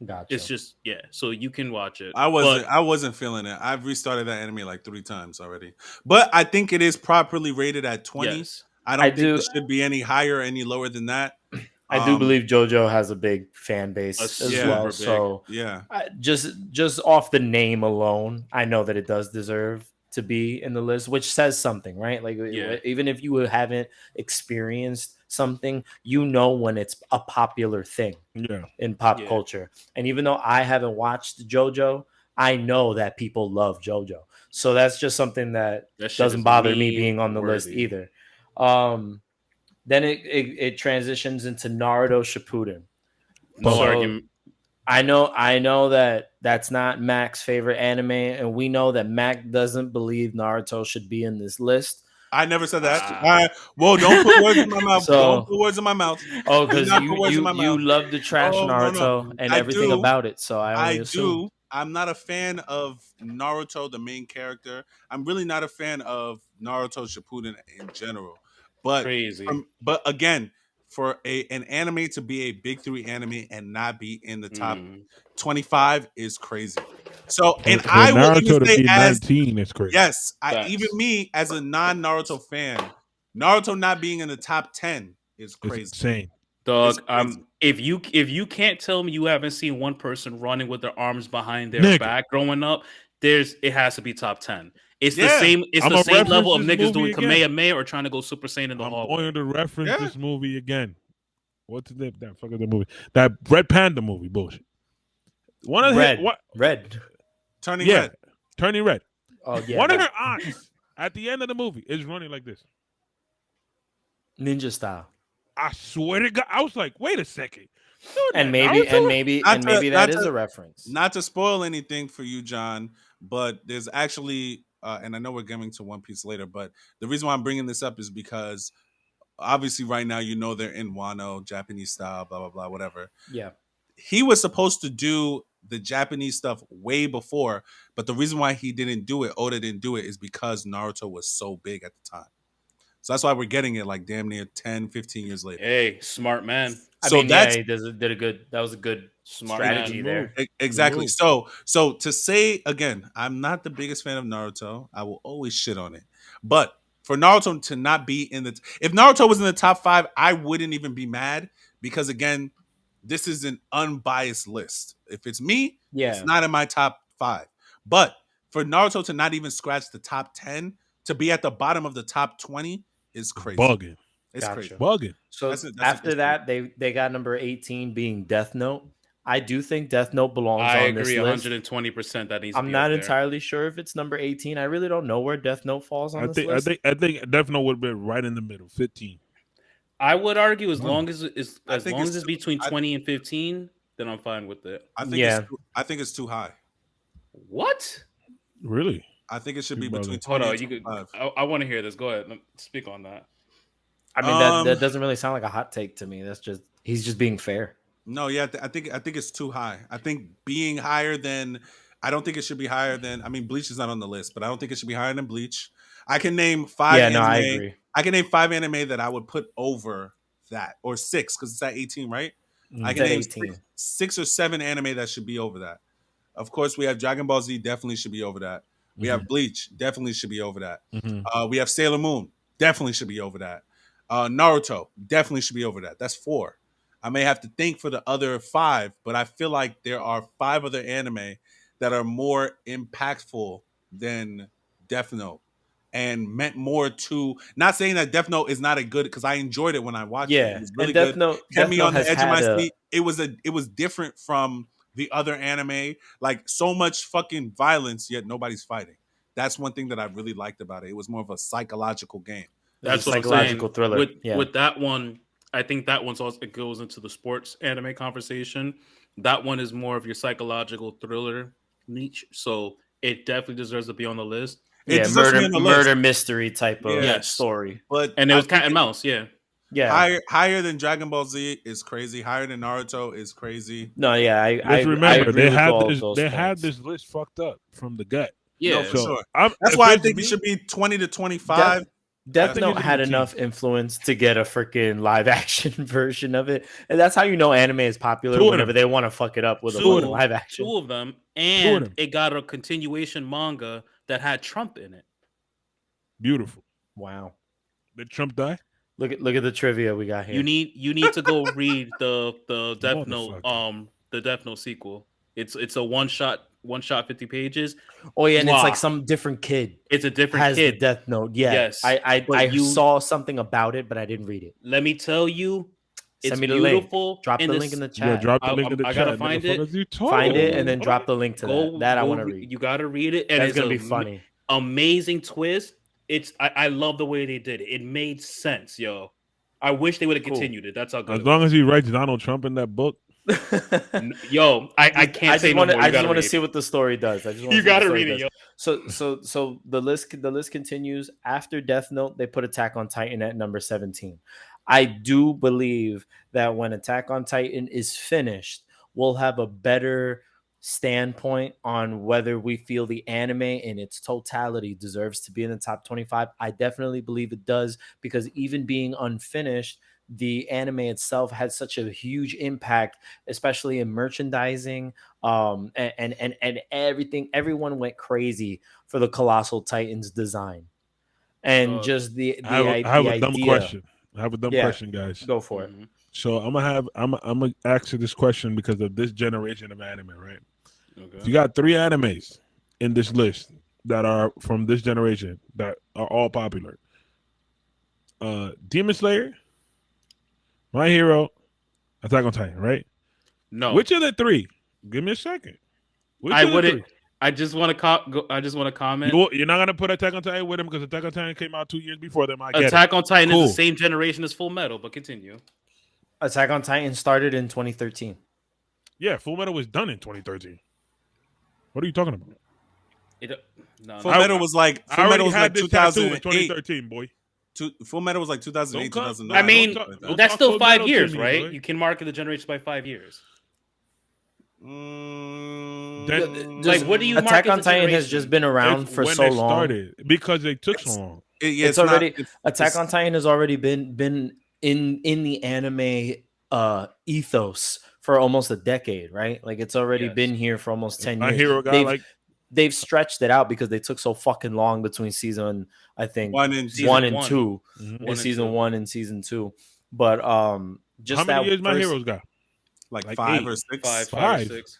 Gotcha. It's just so you can watch it. I wasn't feeling it. I've restarted that anime like 3 times already. But I think it is properly rated at 20. Yes. I don't think it should be any higher, any lower than that. I do believe JoJo has a big fan base as well. Big. So just off the name alone, I know that it does deserve to be in the list, which says something, right? Like even if you haven't experienced something, you know when it's a popular thing in pop culture. And even though I haven't watched JoJo, I know that people love JoJo. So that's just something that doesn't bother me being on the list either. Then it transitions into Naruto Shippuden. I know that that's not Mac's favorite anime, and we know that Mac doesn't believe Naruto should be in this list. I never said that. Don't put words in my mouth. Don't put words in my mouth. Oh, because you love to trash Naruto and everything about it. So I assume. I'm not a fan of Naruto, the main character. I'm really not a fan of Naruto Shippuden in general. But but again, for an anime to be a big 3 anime and not be in the top 25 is crazy. So, and I will even say as 19 is crazy. Yes, even me as a non-Naruto fan, Naruto not being in the top 10 is crazy. It's insane. Dog, if you can't tell me you haven't seen one person running with their arms behind their back growing up, it has to be top 10. It's the Yeah. same. It's I'ma the same reference level of this niggas movie doing again. Kamehameha or trying to go Super Saiyan in the I'm hallway. going to reference Yeah. this movie again. What's the that fuck is the movie? That Red Panda movie bullshit. One of Red, the what? red. Turning Yeah, red. Turning Red. Oh yeah, One of that. her aunts at the end of the movie is running like this. Ninja style. I swear to God, I was like, wait a second. And maybe that is a reference. Not to spoil anything for you, John, but there's actually, and I know we're getting to One Piece later, but the reason why I'm bringing this up is because obviously right now they're in Wano, Japanese style, blah blah blah, whatever. Yeah. He was supposed to do the Japanese stuff way before, but the reason why he didn't do it, Oda didn't do it, is because Naruto was so big at the time. So that's why we're getting it like damn near 10, 15 years later. Hey, smart man. I So mean, that's he did a good. That was a good Smart strategy man. there. exactly. Move. So to say again, I'm not the biggest fan of Naruto. I will always shit on it. But for Naruto to not be in the if Naruto was in the top 5, I wouldn't even be mad because again, this is an unbiased list. If it's me, Yeah. it's not in my top 5. But for Naruto to not even scratch the top 10, to be at the bottom of the top 20 is crazy. Bugging. It's Gotcha. crazy. Bugging. So That's after a- that, they got number 18 being Death Note. I do think Death Note belongs I on this agree list. 120% that needs to I'm be not up there. entirely sure if it's number 18. I really don't know where Death Note falls on this list. I think Death Note would have been right in the middle, 15. I would argue as Oh. long as think long it's as it's too- between I- 20 and 15, then I'm fine with it. I think Yeah. I think it's too high. What? Really? I think it should be Too bugging. between Hold 20 on, and you could. 25. I want to hear this. Go ahead. Speak on that. I mean, that doesn't really sound like a hot take to me. That's just he's just being fair. No, yeah, I think it's too high. I think being higher than I don't think it should be higher than I mean Bleach is not on the list, but I don't think it should be higher than Bleach. I can name 5 Yeah, anime. no, I agree. I can name 5 anime that I would put over that or 6 because it's at 18, right? I It's can at name 18. 6 or 7 anime that should be over that. Of course, we have Dragon Ball Z, definitely should be over that. We have Bleach, definitely should be over that. Mm-hmm. We have Sailor Moon, definitely should be over that. Naruto, definitely should be over that. That's 4. I may have to think for the other 5, but I feel like there are 5 other anime that are more impactful than Death Note and meant more to. Not saying that Death Note is not a good because I enjoyed it when I watched it. Yeah, It was really and Death good. Note, Kept Death me Note on the has edge of my had seat. It was different from the other anime. Like so much fucking violence, yet nobody's fighting. That's one thing that I really liked about it. It was more of a psychological game. That's a what I'm psychological saying. thriller. With that one, I think that one's also it goes into the sports anime conversation. That one is more of your psychological thriller niche, so it definitely deserves to be on the list. It Yeah, deserves to be on the murder list. mystery type of Yes. story. But And it was I cat think and mouse, yeah. Yeah. higher than Dragon Ball Z is crazy. Higher than Naruto is crazy. No, yeah, I Let's remember agree they with had all this. of those They had points. this list fucked up from the gut. Yeah, No, for So sure. I'm, That's if why I it's think me, it should be 20 to 25. Death think it Note should had be 10. enough influence to get a freaking live action version of it, and that's how you know anime is popular. Two of Whenever them. they want to fuck it up with a Two of fucking them. live action. 2 of them, Two of and them. it got a continuation manga that had Trump in it. beautiful. Wow! Did Trump die? Look at the trivia we got here. You need to go read the Death Note Motherfucker. the Death Note sequel. It's a one shot 50 pages. Oh yeah, and it's Wow. like some different kid It's a different has the kid. Death Note. Yeah, Yes, I but you- saw something about it, but I didn't read it. Let me tell you, it's Send me the link. beautiful. Drop the in link in the Yeah, chat. drop the link in the I chat. gotta find it. Motherfuckers, you Find it talking. and then drop the link to that. That I want to read. You gotta read it, and That's it's gonna be a funny. amazing twist. I love the way they did it. It made sense, yo. I wish they would have Cool. continued it. That's how good. As it long as he writes Donald Trump in that book, was. Yo, I can't say no more. I just want to see what the story does. I just wanna You see what the gotta story read it, does. yo. So the list continues. After Death Note, they put Attack on Titan at number 17. I do believe that when Attack on Titan is finished, we'll have a better standpoint on whether we feel the anime in its totality deserves to be in the top 25. I definitely believe it does, because even being unfinished, the anime itself had such a huge impact, especially in merchandising, and everything. Everyone went crazy for the Colossal Titans design, and just the I have a dumb idea. question. I have a dumb Yeah. question, guys. Go for it. Mhm. So I'm gonna ask you this question because of this generation of anime, right? Okay. You got 3 animes in this list that are from this generation that are all popular. Demon Slayer, My Hero, Attack on Titan, right? No, Which of the three? Give me a second. Which I of the wouldn't. three? I just want to. I just want to comment. You're not gonna put Attack on Titan with him because Attack on Titan came out 2 years before them. I get Attack on Titan Cool. is the same generation as Full Metal, but continue. Attack on Titan started in 2013. Yeah, Full Metal was done in 2013. What are you talking about? No, Full Metal was like I already had this tattoo in 2008. 2013, boy. Full Metal was like 2008, Don't come- 2009. I mean, Don't that's talk still Full 5 Metal to years, me, right? boy. You can mark the generation by 5 years. Like, what do you mark Attack as on a Titan has generation? just been around It's for when so they long. started because they took so long. It's already Attack on Titan has already been in the anime ethos for almost a decade, right? Like it's already Yes. been here for almost 10 My years. Hero guy, They've stretched it out because they took so fucking long between season, I think, One and two One. in One and season two. 1 and season 2. But just how many that years My first- Heroes got? like like 5 eight. or 6. Five Five. or six.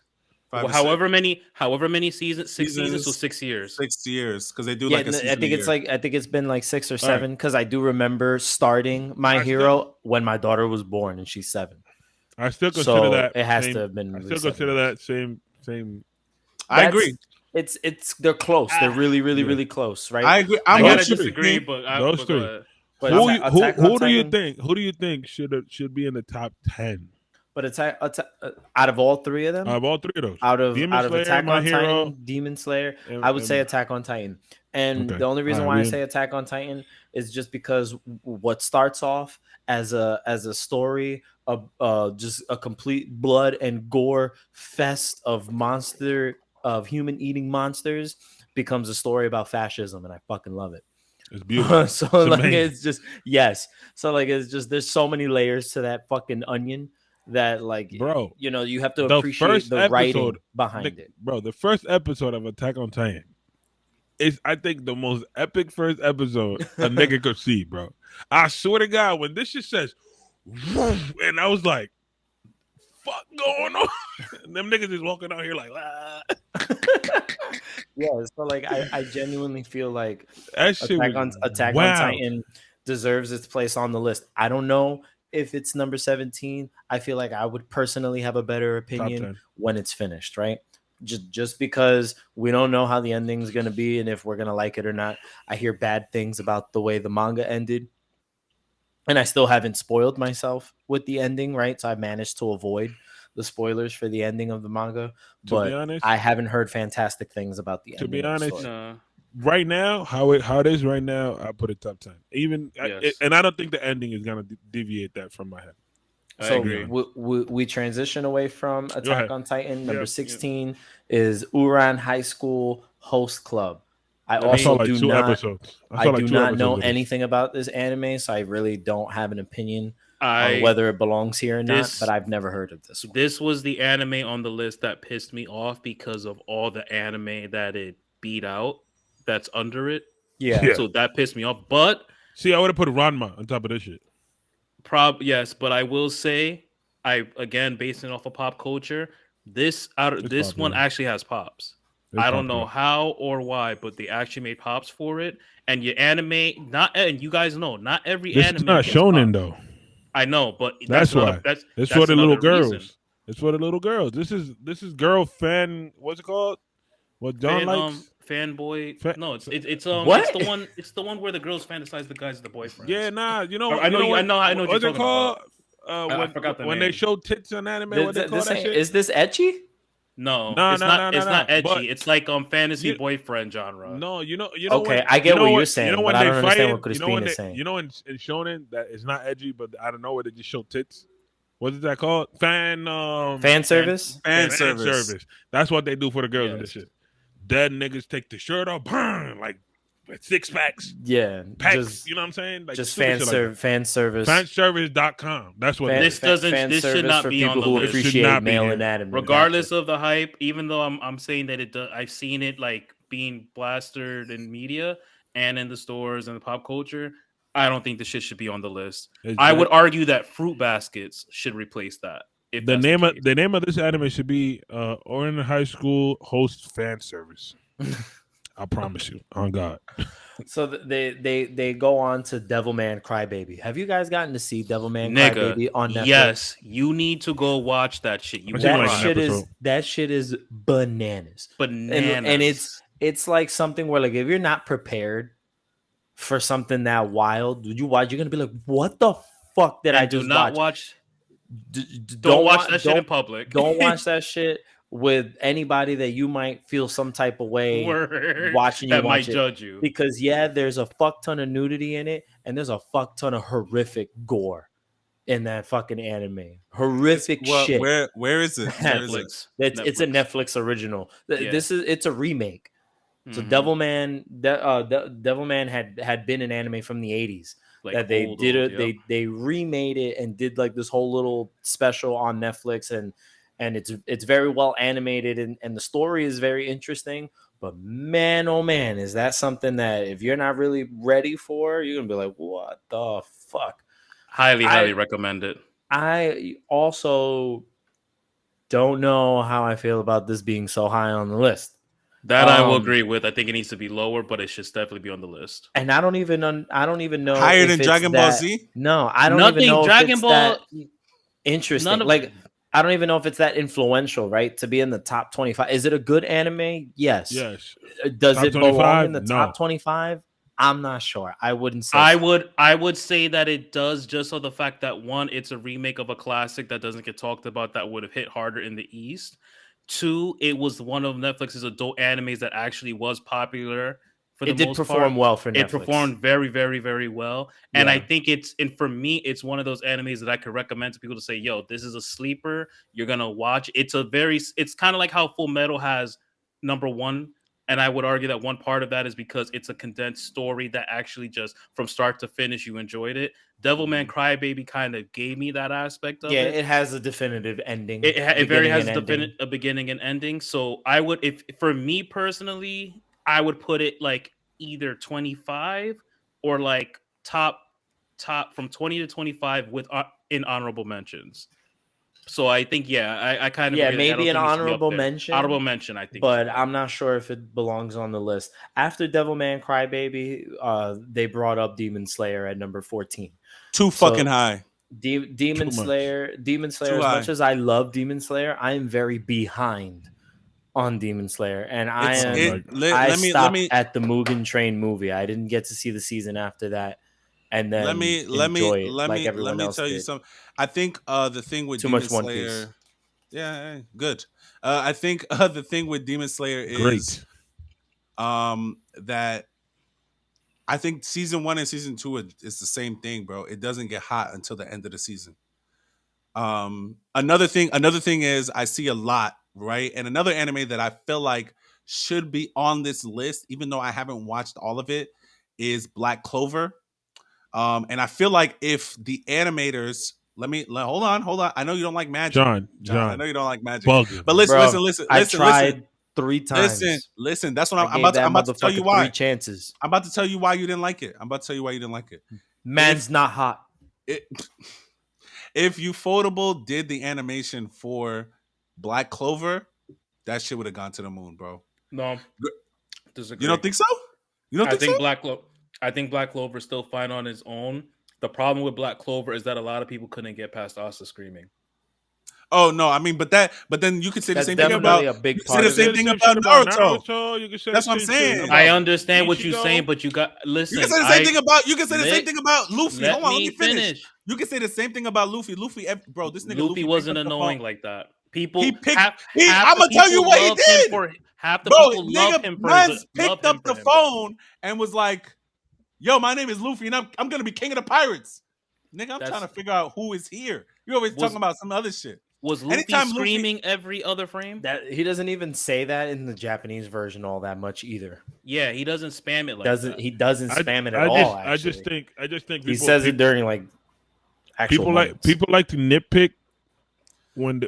Five Well, or six. however many seasons, 6 seasons, so 6 years. 6 years because they do Yeah, like a season I think a it's year. like I think it's been like 6 or right. 7 because I do remember starting My I Hero when my daughter was born and she's 7. I still consider So that it has same- to have been. I at still least 7 consider years. that same. I That's- agree. It's they're close. They're really really close, right? I agree. I I'm gotta with you. disagree, but Those but three. go ahead. But Who Attack on do you Titan- think? Who do you think should be in the top 10 But out of all 3 of them, of all 3 of those? out of Demon Slayer, Attack My on Hero, Titan, Demon Slayer, and- I would say and- Attack on Titan. And Okay. the only reason All why right, I say Attack on Titan is just because what starts off as a story of just a complete blood and gore fest of human eating monsters becomes a story about fascism, and I fucking love it. It's beautiful. So It's like amazing. it's just yes. So like it's just there's so many layers to that fucking onion that like Bro, you have to the appreciate first the writing episode, behind it. Bro, the first episode of Attack on Titan is, I think, the most epic first episode a nigga could see, bro. I swear to God, when this shit says, woof, and I was like, fuck going on? And them niggas just walking out here like, ah. Yeah, so like I genuinely feel like That shit Attack on Titan deserves its place on the list. I don't know if it's number 17. I feel like I would personally have a better opinion 10. when it's finished, right? Just because we don't know how the ending's going to be and if we're going to like it or not. I hear bad things about the way the manga ended. And I still haven't spoiled myself with the ending, right? So I managed to avoid the spoilers for the ending of the manga. To be But honest, I haven't heard fantastic things about the ending. be of the honest, story. No. right now, how it is right now, I put it top 10. Even Yes. and I don't think the ending is gonna deviate that from my head. I So agree. we transition away from ahead. Attack on Titan. Number Yeah. 16 is Uran High School Host Club. I I I saw also like do 2 not. episodes. I saw like do 2 not episodes know of this. anything about this anime, so I really don't have an opinion on I whether it belongs here or not. this- But I've never heard of this one. This was the anime on the list that pissed me off because of all the anime that it beat out that's under it. Yeah. So that pissed me off. But See, I would have put Ranma on top of this shit. yes, but I will say, again based it off of pop culture, this It's one popular. actually has pops. It's I don't know popular. how or why, but they actually made pops for it. And your anime, and you guys know, not every This anime is not gets shonen pops. though. I know, but That's another- why. That's It's that's for the little another reason. girls. It's for the little girls. This is girl fan. What's it called? What John likes? Fanboy. No, It's What? it's the one where the girls fantasize the guys are the boyfriends. Yeah, nah. You know. I know what- I know what What's you're it talking called? I forgot the when name. they show tits on anime. What they call that shit? Is this etchy? No, No, it's no, not. no, It's no, not no. edgy. But It's like fantasy you- boyfriend genre. No, you know. Okay, when, I get you know what you're when- saying, You know but when I they don't understand fighting, what Crispin when is they, saying. You know in shonen that it's not edgy, but I don't know what they just show tits. What is that called? Fan Service? Fan service. That's what they do for the girls in this Yes. shit. Dead niggas take the shirt off, burn like with 6 packs, Yeah. packs. Just You know what I'm saying? Like just stupid shit like that. fan service. Fanservice.com. That's what Fan- it This is. doesn't- fan this should service not for be on people the who list. It should appreciate not be male here. anatomy. Regardless of the hype, even though I'm saying that I've seen it like being blasted in media and in the stores and the pop culture. I don't think the shit should be on the list. It's I good. would argue that Fruit Baskets should replace that. If The that's name of case. the name of this anime should be Orange High School Host Fan Service. I promise you, on God. So they go on to Devilman Crybaby. Have you guys gotten to see Devilman Nigga, Crybaby on Netflix? yes, you need to go watch that shit. You I've will seen, like, That an cry. episode. shit is bananas. Bananas. And it's like something where, like, if you're not prepared for something that wild, you watch, you're gonna be like, what the fuck did and I do just not watch? don't watch that shit in public. Don't watch that shit with anybody that you might feel some type of way Word. watching you That might watch it. judge you. Because there's a fuck ton of nudity in it, and there's a fuck ton of horrific gore in that fucking anime. Horrific shit. Where is it? Where is it? Netflix. It's a Netflix original. Yeah. It's a remake. So Mhm. Devilman had been an anime from the 80s Like that they old, did old, it. yep. They remade it and did like this whole little special on Netflix, and it's very well animated, and the story is very interesting. But man, oh man, is that something that if you're not really ready for, you're gonna be like, what the fuck? highly recommend it. I also don't know how I feel about this being so high on the list. That I will agree with. I think it needs to be lower, but it should definitely be on the list. And I don't even know Higher if than it's Dragon Ball that- Z? No, I don't Nothing. even know Dragon if it's Ball- that interesting. None of- Like, I don't even know if it's that influential, right? To be in the top 25. Is it a good anime? Yes. Yes. Does Top it belong 25? in the No. top 25? I'm not sure. I wouldn't say I so. would say that it does, just on the fact that, one, it's a remake of a classic that doesn't get talked about, that would have hit harder in the East. Two, it was one of Netflix's adult animes that actually was popular for the It did most perform part. well for Netflix. It performed very, very, very well. And I Yeah. think and for me, it's one of those animes that I could recommend to people to say, yo, this is a sleeper. You're going to watch. It's kind of like how Full Metal has number one. And I would argue that one part of that is because it's a condensed story that actually just from start to finish, you enjoyed it. Devilman Crybaby kind of gave me that aspect of it. It has a definitive ending. It very beginning has and ending. a beginning and ending. So I would, if for me personally, I would put it like either 25 or like top from 20 to 25 with in honorable mentions. So I think I kind of agree. I don't maybe think an it needs to be up honorable there. mention. Honorable mention, I think. But I'm not sure if it belongs on the list. After Devilman Crybaby, they brought up Demon Slayer at number 14. Too fucking high. Demon Too much. Slayer. Too As high. much as I love Demon Slayer, I am very behind on Demon Slayer, and I stopped at the Mugen Train movie. I didn't get to see the season after that, and then let me everyone else tell you did. something. I think the thing with Too Demon much One Slayer, Piece. yeah, good. I think the thing with Demon Slayer is Great. that I think season 1 and season 2 is the same thing, bro. It doesn't get hot until the end of the season. Another thing is I see a lot, right? And another anime that I feel like should be on this list, even though I haven't watched all of it, is Black Clover. And I feel like if the animators, hold on. I know you don't like magic, John. I know you don't like magic, Bugging. but listen. I tried 3 times. Listen. That's what I I'm gave that about to tell you why. 3 chances. I'm about to tell you why you didn't like it. Man's not hot. If Ufotable did the animation for Black Clover, that shit would have gone to the moon, bro. No, disagree. You don't think so? I think Black Clover is still fine on its own. The problem with Black Clover is that a lot of people couldn't get past Asa screaming. Oh no, I mean, but then you could say the same thing definitely about a big you could part say of the same it. thing about Naruto. You can say That's the what I'm same saying. shit About I understand what you're Ichigo. saying, but you listen. You can say the same thing about Luffy. Let Hold on, let me me finish. You can say the same thing about Luffy. Bro, this nigga Luffy wasn't picked up the annoying phone. like that. People, He picked. half I'm the gonna tell you people what he love did. him for- Half the Bro, people love nigga, him for Mans his love picked him up for the him. phone and was like, "Yo, my name is Luffy, and I'm gonna be king of the pirates." Nigga, I'm trying to figure out who is here. You always talking about some other shit. Was Luffy Anytime screaming every other frame? That he doesn't even say that in the Japanese version all that much either. Yeah, he doesn't spam it like that. He doesn't spam it at all. Actually. I just think he says it during like actual people like to nitpick when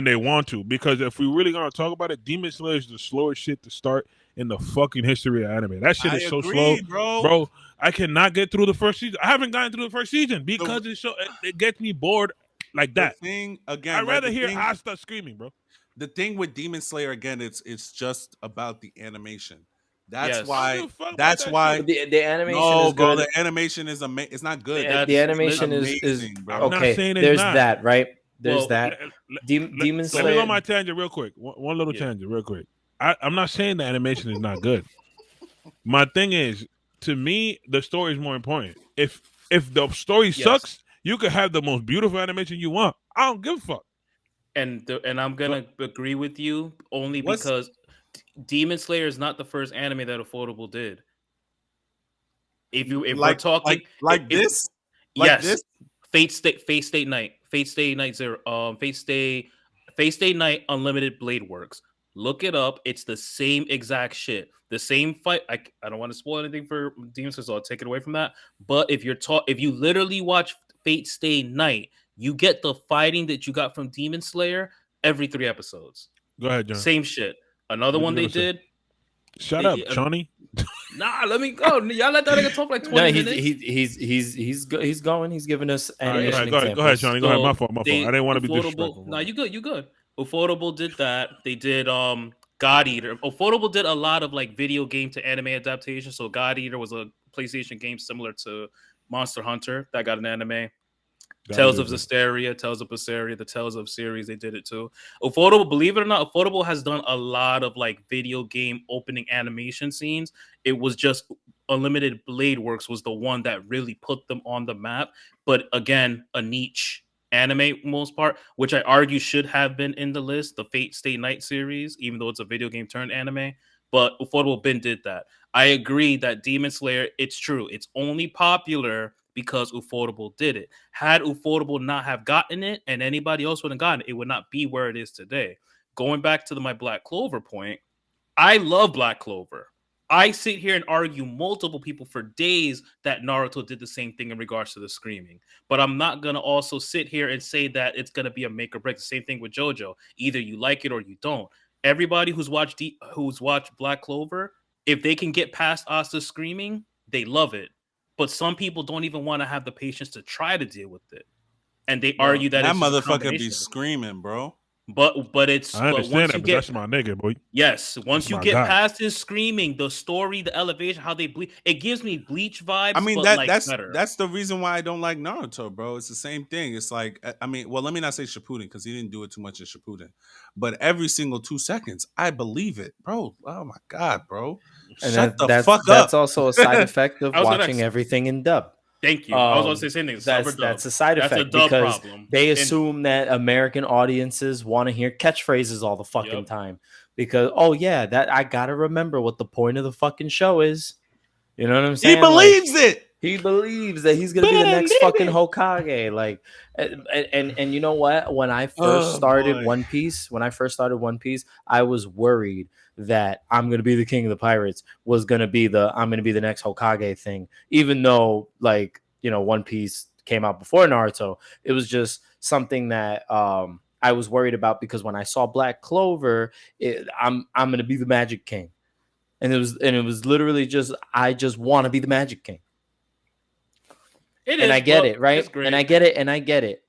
they want to, because if we really gonna talk about it, Demon Slayer is the slowest shit to start in the fucking history of anime. That shit is so slow, bro. I cannot get through the first season. I haven't gotten through the first season because it gets me bored like that. The thing again, I'd rather hear Asta screaming, bro. The thing with Demon Slayer again, it's just about the animation. That's Yes. I don't why. give a fuck about That's that why. shit. The animation No, is bro. good. The animation is amazing. It's not good. The That's animation is amazing, bro. I'm not okay. saying it's There's not. that, right? There's Well, that. Demon Let me go on Slayer. my tangent real quick. One little Yeah. tangent real quick. I'm not saying the animation is not good. My thing is, to me, the story is more important. If the story sucks, you could have the most beautiful animation you want. I don't give a fuck. and I'm gonna agree with you only What's- because Demon Slayer is not the first anime that Affordable did. If we're like talking like if- this, like yes, this. Fate Stay Night, Fate Stay Night Zero, Fate Stay Night Unlimited Blade Works. Look it up. It's the same exact shit. The same fight. I don't want to spoil anything for Demon Slayer, so I'll take it away from that. But if you literally watch Fate Stay Night, you get the fighting that you got from Demon Slayer every 3 episodes. Go ahead, John. Same shit. Another What one you they gonna say? did. Shut up, Shawny. Nah, let me go. Y'all let that nigga talk like 20 No, minutes. he's going. He's giving us All right, animation go ahead, examples. Shawny. Go ahead. My fault. I didn't want to be Ufotable- disrespectful. Nah, you good. Ufotable did that. They did God Eater. Ufotable did a lot of like video game to anime adaptation. So God Eater was a PlayStation game similar to Monster Hunter that got an anime. Tales of Zestiria, Tales of Berseria, the Tales of series, they did it too. Ufotable, believe it or not, Ufotable has done a lot of like video game opening animation scenes. It was just Unlimited Blade Works was the one that really put them on the map. But again, a niche anime most part, which I argue should have been in the list, the Fate Stay Night series, even though it's a video game turned anime. But Ufotable Ben did that. I agree that Demon Slayer, it's true. It's only popular because Ufotable did it. Had Ufotable not have gotten it, and anybody else would have gotten it, it would not be where it is today. Going back to my Black Clover point, I love Black Clover. I sit here and argue multiple people for days that Naruto did the same thing in regards to the screaming. But I'm not going to also sit here and say that it's going to be a make or break. The same thing with JoJo. Either you like it or you don't. Everybody who's watched Black Clover, if they can get past Asta screaming, they love it. But some people don't even want to have the patience to try to deal with it, and they argue that it's just a motherfucker combination be of it. screaming, bro. But it's I understand that, but that's my nigga, boy. Yes, once That's you my get guy. past his screaming, the story, the elevation, how they bleed, it gives me Bleach vibes. I mean but like that's better. that's the reason why I don't like Naruto, bro. It's the same thing. It's like I mean, well, let me not say Shippuden because he didn't do it too much in Shippuden, but every single 2 seconds, I believe it, bro. Oh my god, bro, And shut the that's fuck that's up. also a side effect of I was gonna watching say- everything in dub. Thank you. I was going to say the same thing. That's a side That's a effect dub because problem. they And- assume that American audiences want to hear catchphrases all the fucking Yep. time. Because that I gotta remember what the point of the fucking show is. You know what I'm saying? He believes it. He believes that he's gonna be the next fucking Hokage. Like, and you know what? When I first started boy. One Piece, I was worried that I'm gonna be the king of the pirates was gonna be I'm gonna be the next Hokage thing. Even though, like, One Piece came out before Naruto, it was just something that I was worried about because when I saw Black Clover, I'm gonna be the Magic King. And it was literally just I just want to be the Magic King. I get it, right? And I get it.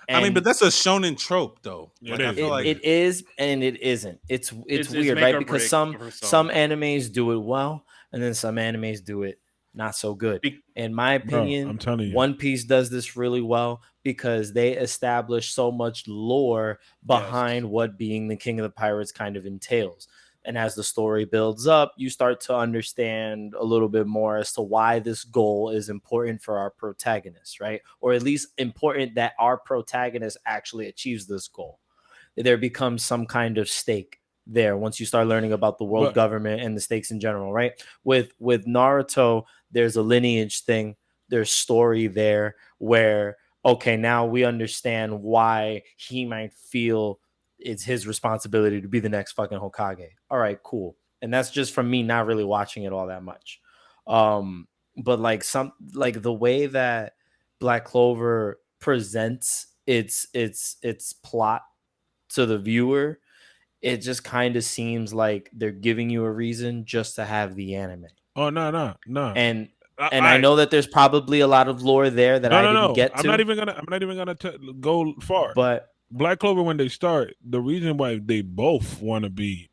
I mean, but that's a shonen trope, though. It Like, I is. feel like it is and it isn't. It's weird, make right? or Because break some for some animes do it well, and then some animes do it not so good. In my opinion, I'm telling you. One Piece does this really well because they establish so much lore behind what being the king of the pirates kind of entails. And as the story builds up, you start to understand a little bit more as to why this goal is important for our protagonist, right? Or at least important that our protagonist actually achieves this goal. There becomes some kind of stake there once you start learning about the world government and the stakes in general, right? With Naruto, there's a lineage thing, there's story there where, okay, now we understand why he might feel it's his responsibility to be the next fucking Hokage. All right, cool. And that's just from me not really watching it all that much. But like the way that Black Clover presents its plot to the viewer, it just kind of seems like they're giving you a reason just to have the anime. Oh no. And I know that there's probably a lot of lore there that I didn't get to. I'm not even gonna go far. But Black Clover, when they start, the reason why they both want to be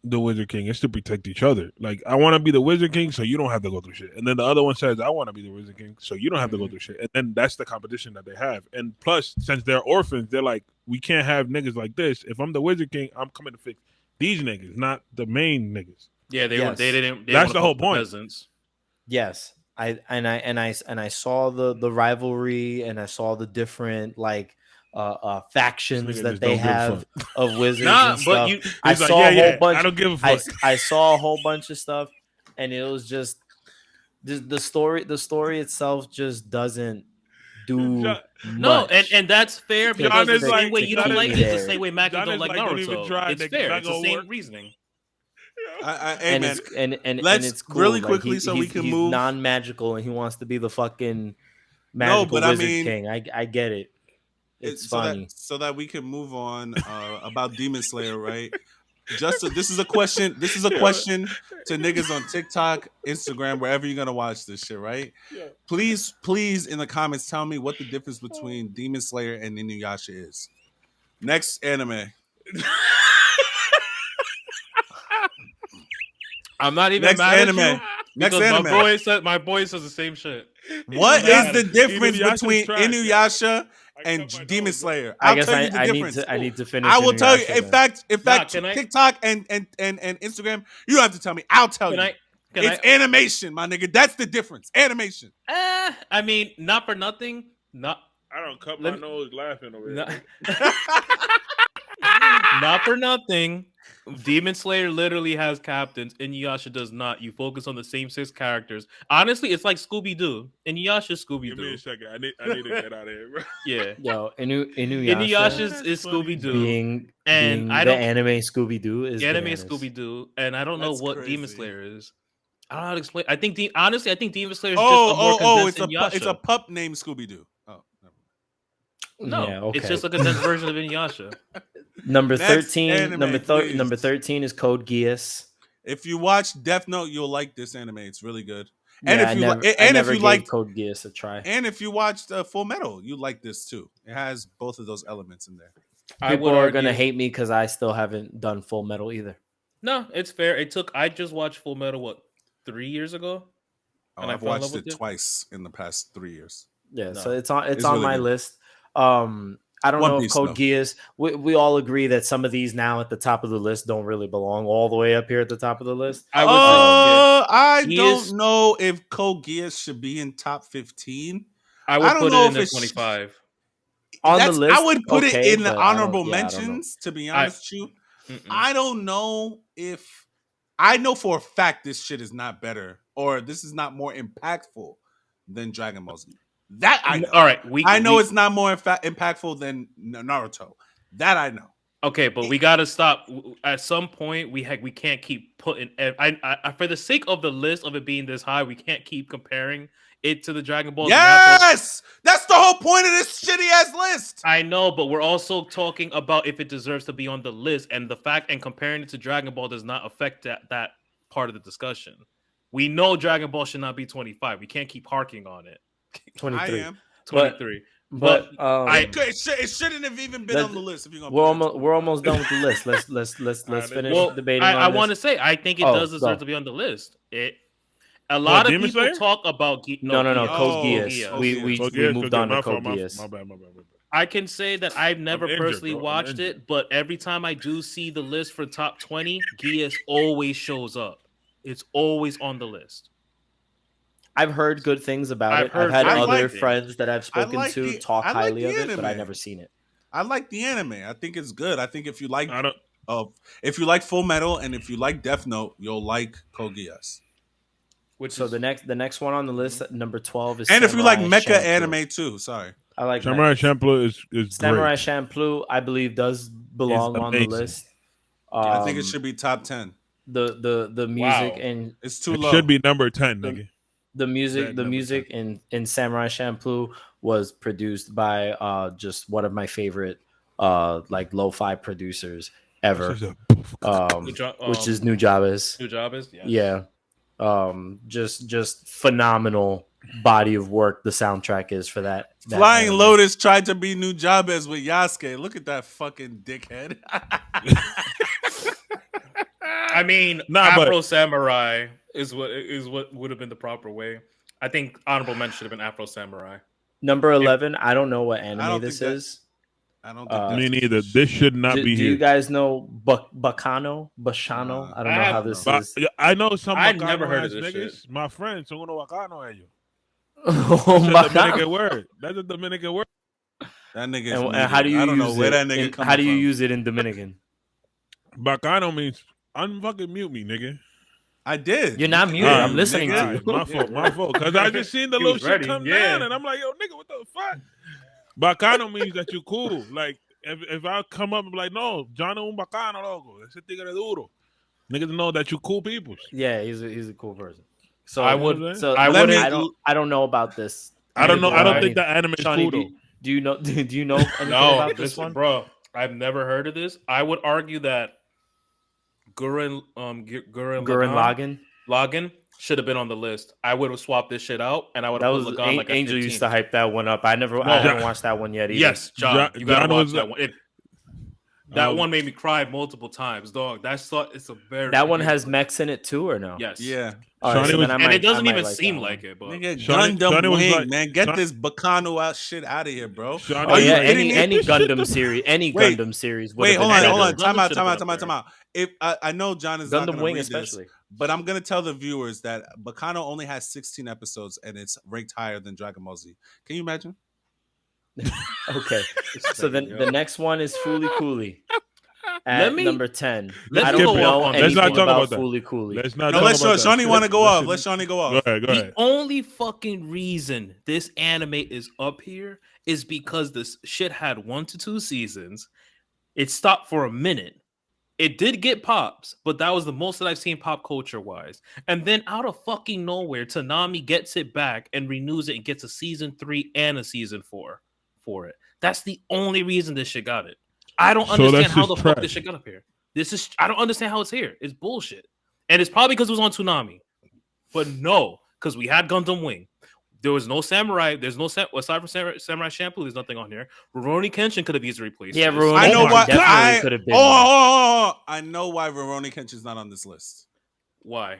the Wizard King. It's to protect each other. Like, I want to be the Wizard King, so you don't have to go through shit. And then the other one says, I want to be the Wizard King, so you don't have to go through shit. And then that's the competition that they have. And plus, since they're orphans, they're like, we can't have niggas like this. If I'm the Wizard King, I'm coming to fix these niggas, not the main niggas. Yeah, they didn't. They That's wanna the whole fuck point. Peasants. Yes, I saw the rivalry, and I saw the different factions This nigga that just they don't give a have fuck. of wizards Nah, and but stuff. you- I He's like, saw a whole bunch. I don't give a fuck. I saw a whole bunch of stuff, and it was just the story. The story itself just doesn't do John- No, much. and that's fair John because is the like- same way you John don't is like like- it, the same way Macky John don't is like like, don't even Naruto. try, It's nigga, fair. not It's the gonna same work. reasoning. Hey, and man. and Let's it's cool. really like, quickly so we he's can move. non-magical, and he wants to be the fucking magical but I wizard mean, king. I get it. It's funny. so that we can move on about Demon Slayer, right? This is a question. This is a question to niggas on TikTok, Instagram, wherever you're gonna watch this shit, right? Yeah. Please, in the comments, tell me what the difference between Demon Slayer and Inuyasha is. Next anime. I'm not even Next mad anime. at you Next because anime. my boy says the same shit. What Inuyasha- is the difference Inuyasha's between trash, Inuyasha I and cut my Demon nose, bro. Slayer? I I'll guess tell you the I need difference. to finish. I will tell you. Inuyasha In then. fact, can I- TikTok and Instagram, you don't have to tell me. I'll tell you. It's animation, my nigga. That's the difference. Animation. I mean, not for nothing. Not I don't cut Let my me- nose laughing over not, here. not for nothing. Demon Slayer literally has captains. Inuyasha does not. You focus on the same 6 characters. Honestly, it's like Scooby Doo. Inuyasha Scooby Give me a Doo. second. I need to get out of here, bro. Yeah. Yo, Inuyasha Inuyasha is funny. Scooby Doo. being I the don't- anime Scooby Doo is The anime bananas. Scooby Doo, and I don't know That's what Demon crazy. Slayer is. I don't know how to explain. I think Demon Slayer is just a more condensed it's a Inuyasha. pup named Scooby Doo. Oh, never mind. No, Yeah, okay. it's just a condensed version of Inuyasha. Number Next 13. anime, Number please. number 13 is Code Geass. If you watch Death Note, you'll like this anime. It's really good. And Yeah, if you I and never if you gave like Code Geass a try. and if you watched Full Metal, you like this too. It has both of those elements in there. People are gonna hate me because I still haven't done Full Metal either. No, it's fair. I just watched Full Metal 3 years ago. Oh, And I I've fell in love watched it with it? twice in the past 3 years. Yeah, No. so it's on It's on really my good. list. I don't One know if Piece, Code though. Geass. We all agree that some of these now at the top of the list don't really belong all the way up here at the top of the list. I would say, I He don't is- know if Code Geass should be in top 15. I would I don't put know it if in the it's- 25. On the That's- list, I would put okay, it in the but I don't- honorable yeah, I don't know. mentions, to be honest with you. Mm-mm. I don't know if I know for a fact this shit is not better or this is not more impactful than Dragon Ball Z. That I know. All right, I know it's not more impactful than Naruto. That I know. okay, but we gotta stop. At some point, we can't keep putting. I for the sake of the list of it being this high, we can't keep comparing it to the Dragon Ball. Yes, that's the whole point of this shitty ass list. I know, but we're also talking about if it deserves to be on the list, and the fact and comparing it to Dragon Ball does not affect that part of the discussion. We know Dragon Ball should not be 25. We can't keep harking on it. 23. I am. 23. But It shouldn't have even been let's- on the list. If you're gonna we're almost done with the list. Let's finish Well, debating. I on want to this. say I think it Oh, does deserve go. to be on the list. A lot of Demon people Slayer? talk about No, Geass. Code Oh, Geass. Geass. We Okay, moved on to Code My Geass. bad. I can say that I've never injured, personally bro. I'm watched injured. it, but every time I do see the list for top 20, Geass always shows up. It's always on the list. I've heard good things about I've it. I've heard had very other good things. friends that I've spoken like to the- talk I like highly the of it, but I've anime. never seen it. I like the anime. I think it's good. I think if you like I don't. if you like Full Metal and if you like Death Note, you'll like Code Geass. Which So is, the next one on the list, number 12 is And if you like Samurai mecha Champloo. anime too, sorry. I like Samurai mecha. Champloo is Samurai great. Champloo, I believe, does belong on the amazing. list. I think it should be top 10. The music Wow. and It's too It low. should be number 10, The- nigga. the music That in Samurai Champloo was produced by just one of my favorite like lo-fi producers ever, This is a- which is Nujabes. New Job is? Yeah. Just phenomenal body of work the soundtrack is for that. Flying anime. Lotus tried to be Nujabes with Yasuke. Look at that fucking dickhead. I mean, Nah, but- Afro Samurai is what would have been the proper way. I think honorable mention should have been Afro Samurai. Number 11. I don't know what I anime don't this think that- is. I don't think Me that's neither. This should not Do be you here. guys know Bacano? Bashano? I don't know I how have this But is. I know some I Bacano never heard of ass this niggas. My friends, son uno bacano ellos. Oh, That's a Dominican Bacano. word. That's a Dominican word. that nigga. And how do you I don't know use where it? that nigga in- coming how do you from. use it in Dominican? Bacano means unfucking mute me, nigga. I did. You're not muted. I'm listening to you. My fault, my fault. Because I just seen the He little was shit ready, come yeah. down, and I'm like, yo, nigga, what the fuck? Bacano means that you cool. Like, if I come up and be like, no, John un bacano, loco. Ese tigre duro. Niggas know that you cool people. Yeah, he's a cool person. So I would. So I Let would. me- I don't know about this. I don't know. I don't Anything. think that anime is Shawny, cool, do, though. do you know? Do you know anything No, about this listen, one? bro. I've never heard of this. I would argue that Gurren Gurren Lagann. should have been on the list. I would have swapped this shit out, and I would That have was put Lagann like Angel at used to 15th. hype that one up. I haven't watched that one yet either. Yes, John, you gotta John watch was that one. That Um, one made me cry multiple times, dog. It's a very That one has mechs in it too, or no? yes, Yeah. All right, Shawny so was- then I and might- it doesn't I might even like seem that like one. it, but Nigga, Shawny Gundam was Wing, like- man. Get Shawny- this Bacano out shit out of here, bro. Shawny Oh Are you yeah, kidding me? any Gundam series, Wait, Gundam series. would Wait, have hold been on, better. hold on. Gundam Time out, should've time been out, up time out, there. time out. If I know John is not Gundam going to Wing read especially. this, but I'm going to tell the viewers that Bacano only has 16 episodes and it's ranked higher than Dragon Ball Z. Can you imagine? Okay, so then the next one is Fooly Cooly Let at me- number 10. let's I skip don't it. know Let's anything not talk about about that. Fooly Cooly. Let's not. No, talk let's about Shawnee that. want to go off. Let's- Let Shawnee go Go off. ahead. Go The ahead. only fucking reason this anime is up here is because this shit had 1 to 2 seasons. It stopped for a minute. It did get pops, but that was the most that I've seen pop culture wise. And then out of fucking nowhere, Tanami gets it back and renews it and gets a season 3 and a season 4 for it. That's the only reason this shit got it. I don't So understand that's how just the fuck trash. this shit got up here. I don't understand how it's here. It's bullshit. And it's probably because it was on Toonami. But no, because we had Gundam Wing. There was no Samurai. There's no aside from Samurai Shampoo. There's nothing on here. Rurouni Kenshin could have easily replaced. Yeah, this. Rurouni I know my why. definitely could have been. I know why Rurouni Kenshin's not on this list. Why?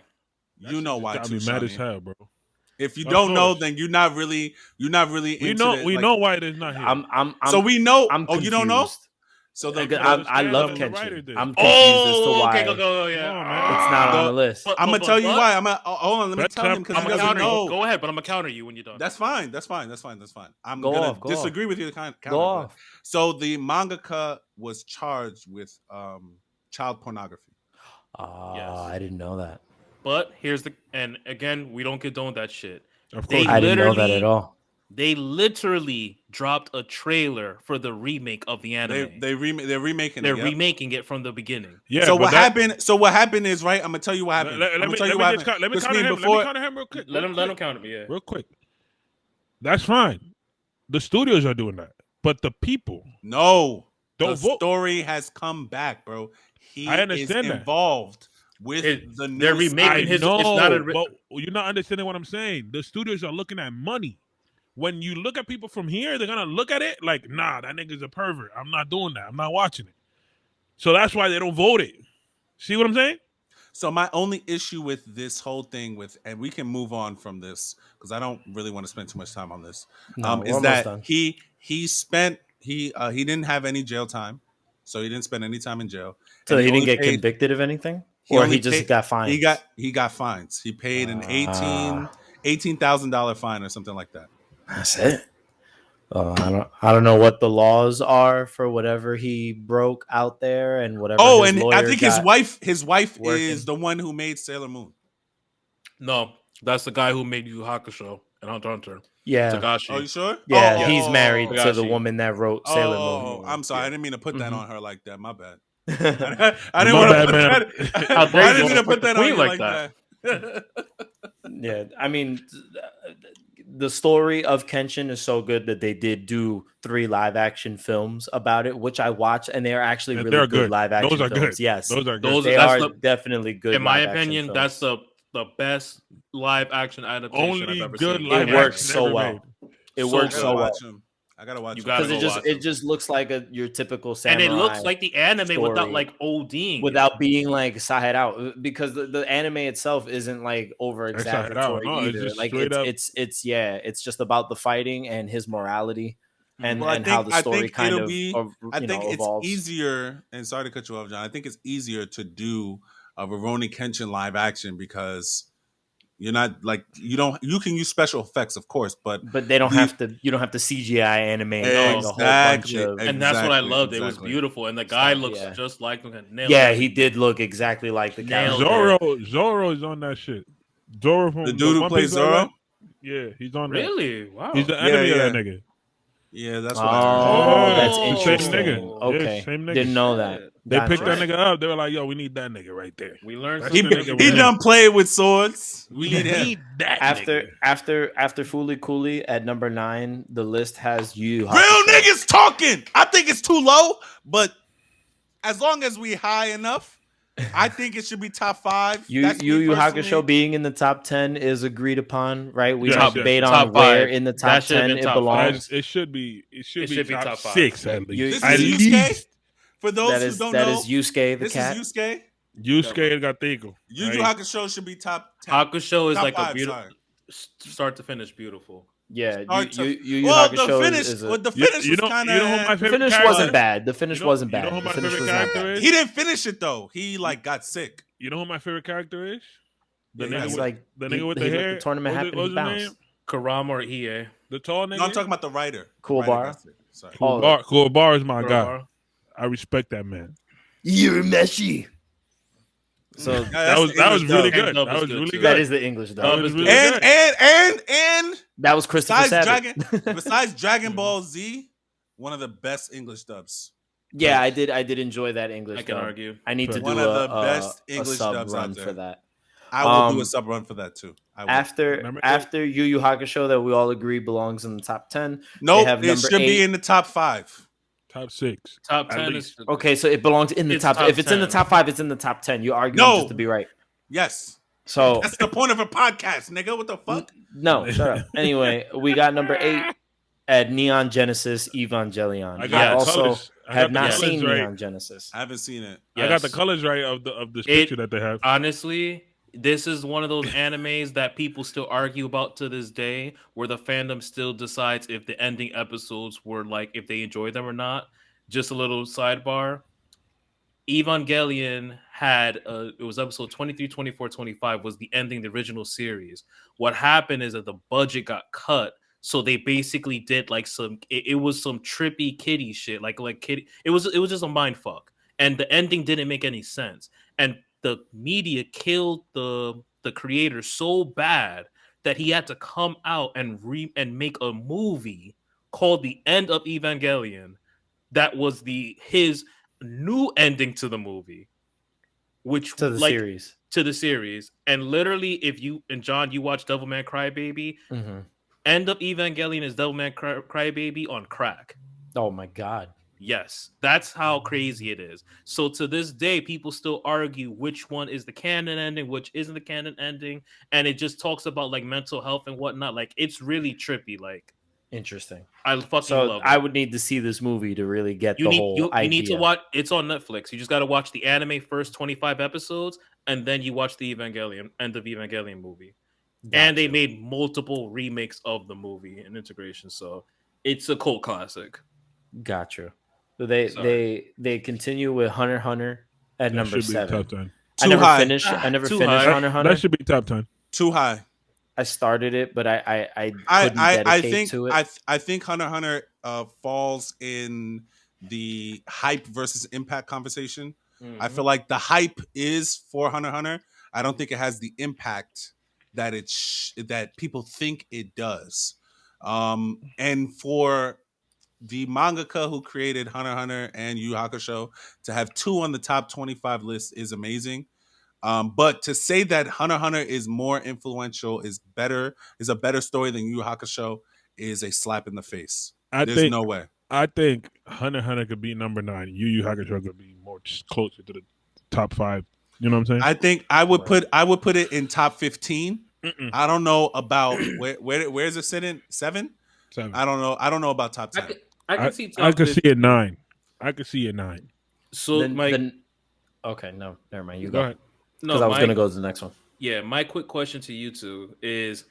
You know why Got too, me mad as Shawnee. hell, bro. If you Of don't know, course. then you're not really We into know. it, We like- know why it is not here. I'm So we know. I'm Oh, you don't know? confused. So Like, the, I love the writer Kenshin. did. I'm confused as to Oh, why okay, go, yeah. Come on, man. it's not on The- the list. But- I'm gonna tell you but- why. Hold on. Let me But tell him because I'm he gonna doesn't counter you. know. Go ahead, but I'm gonna counter you when you're done. That's fine. That's fine. I'm Go gonna off, go disagree with you. Counter, Go but- off. So the mangaka was charged with child pornography. Yes. I didn't know that. But and again, we don't condone that shit. Of They course. I didn't know that literally- at all. They literally dropped a trailer for the remake of the anime. They're remaking They're it. Yep. remaking it from the beginning. Yeah. So but what that- happened? So what happened is right. I'm gonna tell you what happened. Let I'm gonna me tell you what happened. let me Crispin, counter him. before- Let me counter him real quick. Let real him quick. counter me. Yeah. Real quick. That's fine. The studios are doing that, but the people No, don't the vote. story has come back, bro. He I understand is that. involved with They're the new remaking I his- know, it's not a- but you're not understanding what I'm saying. The studios are looking at money. When you look at people from here, they're gonna look at it like, nah, that nigga's a pervert. I'm not doing that. I'm not watching it. So that's why they don't vote it. See what I'm saying? So my only issue with this whole thing and we can move on from this because I don't really want to spend too much time on this. No, we're Is almost that done. he didn't have any jail time, so he didn't spend any time in jail. So And he didn't only get paid- convicted of anything, he or only he just paid- got fined. He got fines. He paid an Ah. $18,000 fine or something like that. That's it. I don't know what the laws are for whatever he broke out there and whatever. Oh, his and I lawyer think got. his wife working. is the one who made Sailor Moon. No, that's the guy who made Yu Yu Hakusho and Hunter x Hunter. Yeah, Tagashi. Oh, you sure? yeah, Oh, he's married to the Tagashi. woman that wrote Sailor Oh, Moon. I'm sorry. I didn't mean to put that Mhm. on her like that. My bad. yeah, I didn't My want to bad, put man. that. How dare I you didn't mean to put put that the on you queen like like that. I mean, the story of Kenshin is so good that they did do 3 live action films about it, which I watched, and they are actually And really they're good good. live action Those are films. good. Yes, Those are good. Those- they that's are the- definitely good. In my live action opinion, films. that's the best live action adaptation I've Only ever good seen. live It works action so ever well. made. It So works good. so well. Watch him. I gotta watch You it. gotta because go watch it it. just looks like your typical And samurai. it looks like the anime without story. like ODing. Without being like side out, because the anime itself isn't like over exaggeratory No, it's either. just Like straight up. it's yeah, it's just about the fighting and his morality and Well, how the story kind of I think it's evolves. easier. And sorry to cut you off, John. I think it's easier to do a Rurouni Kenshin live action because you're not like you can use special effects, of course, but But you don't have to CGI animate like a whole bunch exactly, of And that's what I loved. It was exactly. beautiful, and the guy Stuff, looks yeah. just like him. Yeah, he did look exactly like the Nailed character. it. Zoro is on that shit. Zoro from The dude who One plays Piece I like. Zoro. Yeah, he's on that. Really? Wow. He's the Yeah, enemy of yeah. that nigga. Yeah, that's Oh, what I heard. that's Oh. interesting. Same nigga. Okay, Yeah, same nigga. didn't know that. Shit. They picked that Right. nigga up. They were like, "Yo, we need that nigga right there." We learned That's He, the something. nigga he with done played with swords. We need him. need that After nigga. after Fooly Cooley at number 9, the list has you. Real niggas talking. I think it's too low, but as long as we high enough, I think it should be top 5. Yu That's me Yu personally. Hakusho being in the top 10 is agreed upon, right? We Yeah, have yeah. debate Top on where five. in the That top should have 10 been it top belongs. It should be. It should be top top 5. 6 at least. This At is least. Yusuke. For those who don't know, That is Yusuke the this cat. is Yusuke. Yusuke Gateko. Yu Yu Hakusho should be top 10. Hakusho is Top like a 5, beautiful sorry. start to finish beautiful. Yeah, Start to- Yu Yu Well, the Hakusho finish, is a, well, the finish You was know, kind you know who my of. the favorite finish character wasn't is? bad. The finish wasn't You know bad. who The my finish favorite was not character bad. is? He didn't finish it though. He like got sick. You know who my favorite character is? The Yeah, nigga he's with like the nigga with the he's like hair. the tournament What's happened. He his bounced. name? Karama or Hiei. The tall nigga. No, I'm talking about the writer. Cool The writer bar. got sick. Sorry. Oh, Cool bar is my guy. Kurabara. I respect that man. you're Messi. So Yeah, That was English really dub. good. Dub That is was good, really too. good. that is the English That dub. was good. really good. And That was Christopher besides Sabat. besides Dragon Ball Z, one of the best English dubs. Yeah, I did enjoy that English I can dub. argue. I need to do One of the best a English sub dubs run out there. for that. I will do a Um, sub run for that too. I will. Remember- After Yu Yu Hakusho that we all agree belongs in the top 10. Nope, have it number should be 8. in the top 5. Top 6. Top At 10 least. is Okay, so it belongs in the It's top. top If it's in the 10. top 5, it's in the top 10. You argue No. just to be right. Yes, So that's the point of a podcast, nigga. What the fuck? no, shut up. Anyway, we got number 8 at Neon Genesis Evangelion. I I, got the also colors. I have got the not colors seen right. Neon Genesis. I haven't seen it. I got the Yes. colors right of this picture that they have. Honestly, this is one of those animes that people still argue about to this day, where the fandom still decides if the ending episodes were like if they enjoy them or not. Just a little sidebar. Evangelion had it was episode 23, 24, 25 was the ending, the original series. What happened is that the budget got cut, so they basically did like it was some trippy kitty shit, like kitty. It was just a mind fuck, and the ending didn't make any sense. And the media killed the creator so bad that he had to come out and make a movie called The End of Evangelion. That was his new ending to the movie, which To the series. to the series. And literally, if you and John, you watch Devilman Crybaby, Mhm. End of Evangelion is Devilman Crybaby on crack. Oh my god. Yes, that's how crazy it is. So to this day, people still argue which one is the canon ending, which isn't the canon ending, and it just talks about like mental health and whatnot. Like it's really trippy. Like Interesting. I fucking So love it. I would need to see this movie to really get You the need whole you idea. need to watch. It's on Netflix. You just got to watch the anime first 25 episodes, and then you watch the Evangelion End of Evangelion movie. And they Gotcha. made multiple remakes of the movie and integration. So it's a cult classic. Gotcha. So Sorry. they continue with Hunter x Hunter at That number should be top 7. 10. I never high. finished. I never Too finished high. Hunter x Hunter. That should be top 10. Too high. I started it, but I couldn't dedicate to it. I think Hunter x Hunter falls in the hype versus impact conversation. I feel like the hype is for Hunter x Hunter. I don't think it has the impact that that people think it does. And for the mangaka who created Hunter x Hunter and Yu Yu Hakusho to have 2 on the top 25 list is amazing. But to say that Hunter x Hunter is more influential, is a better story than Yu Yu Hakusho is a slap in the face. There's no way. I think Hunter x Hunter could be number 9. Yu Yu Hakusho could be more closer to the top 5. You know what I'm saying? I think I would put it in top 15. I don't know about where's it sitting? 7? 7. I don't know about top 10. I can see I top could see 15. it 9. I could see it 9. So Then okay, no, never mind. You Go go. ahead. Because no, I was gonna go to the next one. my quick question to you two is,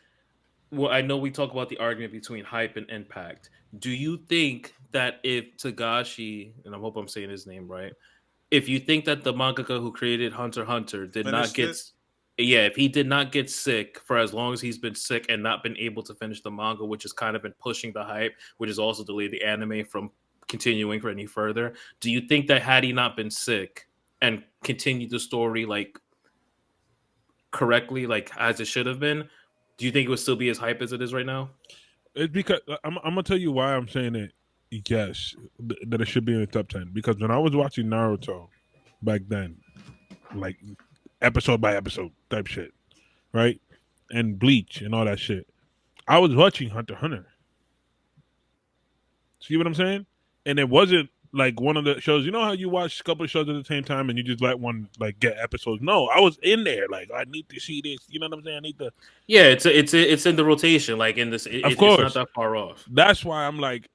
well, I know we talk about the argument between hype and impact. Do you think that if Tagashi, and I hope I'm saying his name right, if you think that the mangaka who created Hunter x Hunter did not Finished get, it? yeah, if he did not get sick for as long as he's been sick and not been able to finish the manga, which has kind of been pushing the hype, which has also delayed the anime from continuing for any further, do you think that had he not been sick and continued the story like correctly, like as it should have been, do you think it would still be as hype as it is right now? It's because I'm gonna tell you why I'm saying it. Yes, that it should be in the top 10. Because when I was watching Naruto back then, like episode by episode type shit, right, and Bleach and all that shit, I was watching Hunter x Hunter. See what I'm saying? And it wasn't like one of the shows. You know how you watch a couple of shows at the same time and you just let one like get episodes? No, I was in there. Like, I need to see this. You know what I'm saying? I need to. Yeah, it's in the rotation, like in this. Of It's not course. that far off. That's why I'm like,